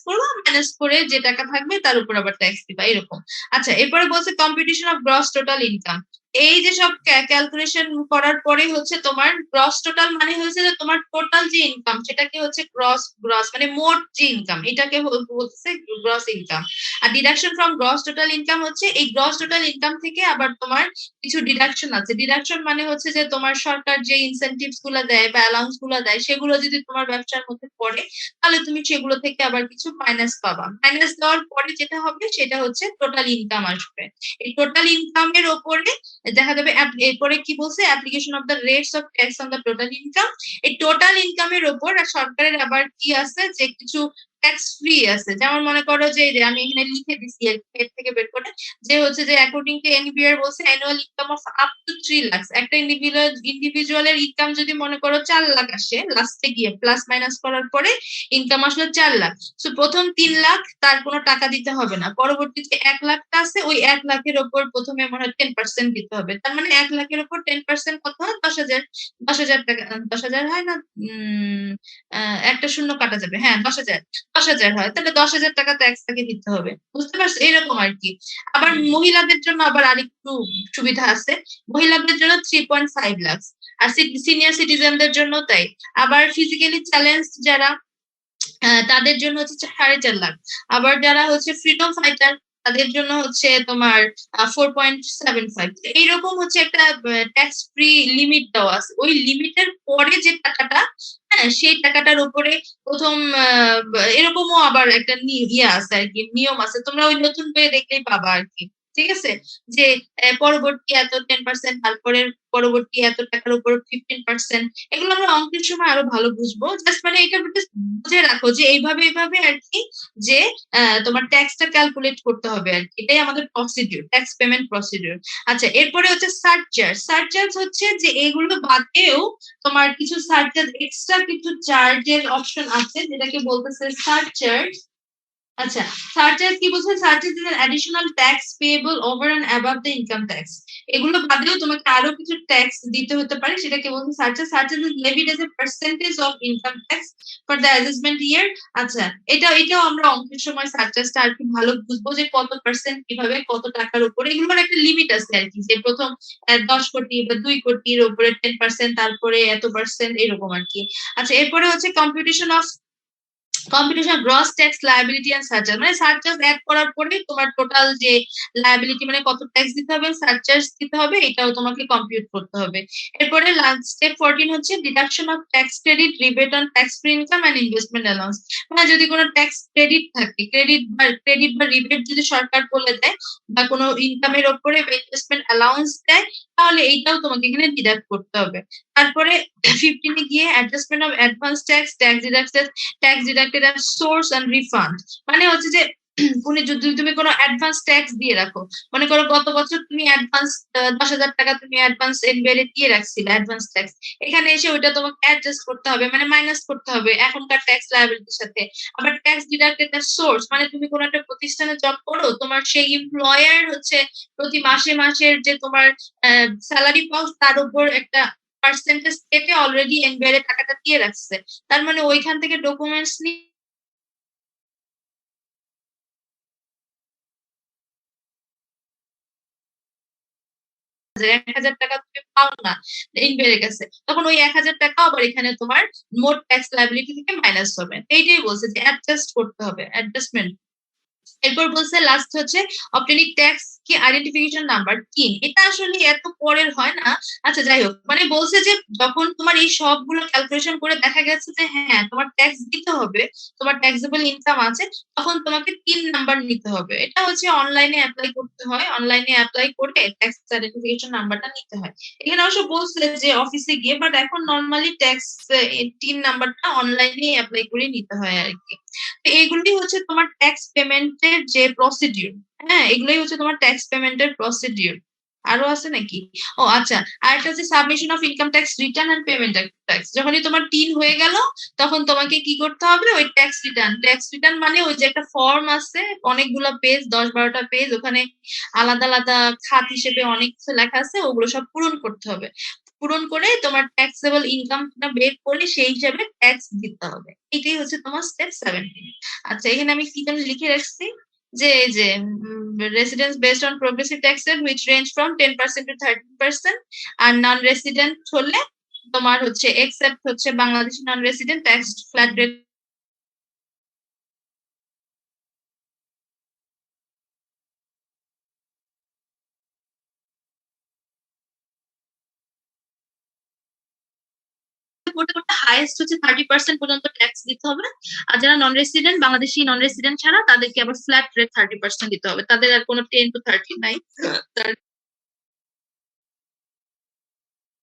করে যে টাকা থাকবে তার উপর আবার ট্যাক্স দিবা, এরকম। আচ্ছা, এরপরে বলছে competition of gross total income. এই যে সব ক্যালকুলেশন করার পরে হচ্ছে তোমার গ্রস টোটাল মানে হচ্ছে যে তোমার টোটাল যে ইনকাম সেটাকে হচ্ছে গ্রস মানে মোট যে ইনকাম এটাকে বলতেছে গ্রস ইনকাম। আর deduction from gross total income হচ্ছে এই গ্রস টোটাল ইনকাম থেকে আবার তোমার কিছু ডিডাকশন আছে। ডিডাকশন মানে হচ্ছে যে তোমার সরকার যে ইনসেনটিভস গুলো দেয় বা অ্যালাউন্স গুলো দেয় সেগুলো যদি তোমার ব্যবসার মধ্যে পড়ে তাহলে তুমি সেগুলো থেকে আবার কিছু মাইনাস পাবা। মাইনাস দেওয়ার পরে যেটা হবে সেটা হচ্ছে টোটাল ইনকাম আসবে। এই টোটাল ইনকামের ওপরে দেখা যাবে এরপরে কি বলছে application of the rates of tax on the total income. এই টোটাল ইনকামের ওপর সরকারের আবার কি আছে যে কিছু ট্যাক্স ফ্রি আছে। যেমন মনে করো যে আমি এখানে লিখে দিছি এর থেকে বের করে যে হচ্ছে যে অ্যাকর্ডিং টু এনবিআর বলছে annual income of up to 3 lakh. একটা ইন্ডিভিজুয়ালের ইনকাম যদি মনে করো 4 লাখ আসে লাস্টে গিয়ে প্লাস মাইনাস করার পরে ইনকাম আসলো 4 লাখ। সো প্রথম 3 লাখ তার কোনো টাকা দিতে হবে না। পরবর্তীতে 1 লাখটা আছে ওই 1 লাখের উপর প্রথমে মনে হয় 10% দিতে হবে। তার মানে 1 লাখের উপর 10% কত হয় 10,000 টাকা। 10,000 হয় না একটা শূন্য কাটা যাবে, হ্যাঁ 10,000 হয় তাহলে 10,000 টাকা ট্যাক্স তাকে দিতে হবে। বুঝতে পারছো এরকম আর কি। আবার মহিলাদের জন্য আবার আরেকটু সুবিধা আছে। মহিলাদের জন্য 3.5 লাখ আর সিনিয়র সিটিজেনদের জন্য তাই। আবার ফিজিক্যালি চ্যালেঞ্জ যারা তাদের জন্য হচ্ছে 4.5 লাখ। আবার যারা হচ্ছে ফ্রিডম ফাইটার তাদের জন্য হচ্ছে তোমার 4.75। এইরকম হচ্ছে একটা ট্যাক্স ফ্রি লিমিট দেওয়া আছে। ওই লিমিটের পরে যে টাকাটা হ্যাঁ সেই টাকাটার উপরে প্রথম এরকমও আবার একটা ইয়ে আছে আর কি, নিয়ম আছে। তোমরা ওই নতুন বইয়ে দেখলেই পাবা আর কি। ঠিক আছে যে পরবর্তী এত 10% তারপরে পরবর্তী এত টাকার উপর 15%। এগুলো আমরা অঙ্কের সময় আরো ভালো বুঝবো। জাস্ট মানে এটা বুঝে রাখো যে এইভাবে আর কি যে তোমার ট্যাক্সটা ক্যালকুলেট করতে হবে আর কি। এটাই আমাদের প্রসিডিউর, ট্যাক্স পেমেন্ট প্রসিডিউর। আচ্ছা এরপরে হচ্ছে সারচার্জ। সারচার্জ হচ্ছে যে এগুলো বাদেও তোমার কিছু সারচার্জ এক্সট্রা কিছু চার্জের অপশন আছে যেটাকে বলতেছে সারচার্জ। আচ্ছা সারচার্জ কি বলছে? Surcharge is an additional tax payable over and above the income tax. এগুলো বাদেও তোমাকে আরো কিছু ট্যাক্স দিতে হতে পারে সেটাকে বলছে surcharge. Surcharge is levied as a percentage of income tax for the assessment year. আচ্ছা এটাও আমরা অঙ্কের সময় সারচার্জটা আর কি ভালো বুঝবো যে কত পার্সেন্ট কিভাবে কত টাকার উপরে। এগুলোর একটা লিমিট আছে আর কি যে প্রথম 10 কোটি বা 2 কোটির উপরে 10%, তারপরে এত পার্সেন্ট এরকম আর কি। আচ্ছা এরপরে হচ্ছে computation gross tax liability and surcharge. মানে সারচার্জ অ্যাড করার পরে তোমার টোটাল যে লায়াবিলিটি মানে কত ট্যাক্স দিতে হবে সারচার্জ দিতে হবে এটাও তোমাকে কম্পিউট করতে হবে। এরপরে স্টেপ 14 হচ্ছে deduction of tax credit rebate on tax free income and investment allowance. মানে যদি কোনো ট্যাক্স ক্রেডিট থাকে, ক্রেডিট বা রিবেট যদি সরকার বলে দেয় বা কোনো ইনকামের উপরে বা ইনভেস্টমেন্ট অ্যালাউন্স দেয় তাহলে এইটাও তোমাকে এখানে ডিডাক্ট করতে হবে। তারপরে 15 এ গিয়ে adjustment of advance tax deducted at source and refund. মানে হচ্ছে যে যদি তুমি কোনো অ্যাডভান্স ট্যাক্স দিয়ে রাখো, মনে করো গত বছর তুমি অ্যাডভান্স 10,000 টাকা তুমি অ্যাডভান্স এনবিআর দিয়ে রাখছিলে অ্যাডভান্স ট্যাক্স, এখানে এসে ওইটা তোমাকে অ্যাডজাস্ট করতে হবে মানে মাইনাস করতে হবে এখনকার ট্যাক্স লায়াবিলিটির সাথে। আবার ট্যাক্স ডিডাক্টেড অ্যাট সোর্স মানে তুমি কোনো একটা প্রতিষ্ঠানে জব করো, তোমার সেই এমপ্লয়ার হচ্ছে প্রতি মাসের যে তোমার স্যালারি পাও তার উপর একটা পার্সেন্টেজ কেটে অলরেডি এনবিআর এর টাকাটা দিয়ে রাখছে। তার মানে ওইখান থেকে ডকুমেন্টস নিয়ে 1,000 টাকা তুমি পাও না এনবিআর কাছে, তখন ওই 1,000 টাকা আবার এখানে তোমার মোট ট্যাক্স লায়াবিলিটি থেকে মাইনাস হবে। এইটাই বলছে যে অ্যাডজাস্ট করতে হবে, অ্যাডজাস্টমেন্ট। এরপর বলছে লাস্ট হচ্ছে অবটেনিং ট্যাক্স কি আইডেন্টিফিকেশন নাম্বার কি। এটা আসলে এত পরের হয় না। আচ্ছা যাই হোক মানে বলছে যে যখন তোমার এই সবগুলো ক্যালকুলেশন করে দেখা গেছে যে হ্যাঁ তোমার ট্যাক্স দিতে হবে, তোমার ট্যাক্সেবল ইনকাম আছে, তখন তোমাকে 3 নাম্বার নিতে হবে। এটা হচ্ছে অনলাইনে অ্যাপ্লাই করতে হয়, অনলাইনে অ্যাপ্লাই করে ট্যাক্স আইডেন্টিফিকেশন নাম্বারটা নিতে হয়। এখানে অবশ্য বলছে যে অফিসে গিয়ে, বাট এখন নর্মালি ট্যাক্স 3 নাম্বারটা অনলাইনে অ্যাপ্লাই করে নিতে হয় আর কি। এইগুলি হচ্ছে তোমার ট্যাক্স পেমেন্টের যে প্রসিডিউর। হ্যাঁ এগুলোই হচ্ছে তোমার ট্যাক্স পেমেন্টের প্রসিডিউর। আরো আছে নাকি? ও আচ্ছা আরেকটা হচ্ছে submission of income tax return and payment tax. যখনই তোমার 3 হয়ে গেল তখন তোমাকে কি করতে হবে ওই ট্যাক্স রিটার্ন মানে ওই যে একটা ফর্ম আছে অনেকগুলো পেজ 10-12টা পেজ, ওখানে আলাদা আলাদা খাত হিসেবে অনেক কিছু লেখা আছে, ওগুলো সব পূরণ করতে হবে। পূরণ করে তোমার ট্যাক্সেবল ইনকামটা বের করে সেই হিসাবে ট্যাক্স দিতে হবে। এটাই হচ্ছে তোমার স্টেপ 17। আচ্ছা এখানে আমি কি যেন লিখে রাখছি যে এই যে residence based on progressive tax rate which range from 10% to 30%, আর নন রেসিডেন্ট হলে তোমার হচ্ছে এক্সেপ্ট হচ্ছে Bangladeshi non resident tax flat rate করতে করতে হাইয়েস্ট হচ্ছে 30% পর্যন্ত ট্যাক্স দিতে হবে। আর যারা নন রেসিডেন্ট বাংলাদেশি নন রেসিডেন্ট ছাড়া তাদেরকে আবার ফ্ল্যাট রেট 30% দিতে হবে, তাদের আর কোনো 10 to 30 নাই।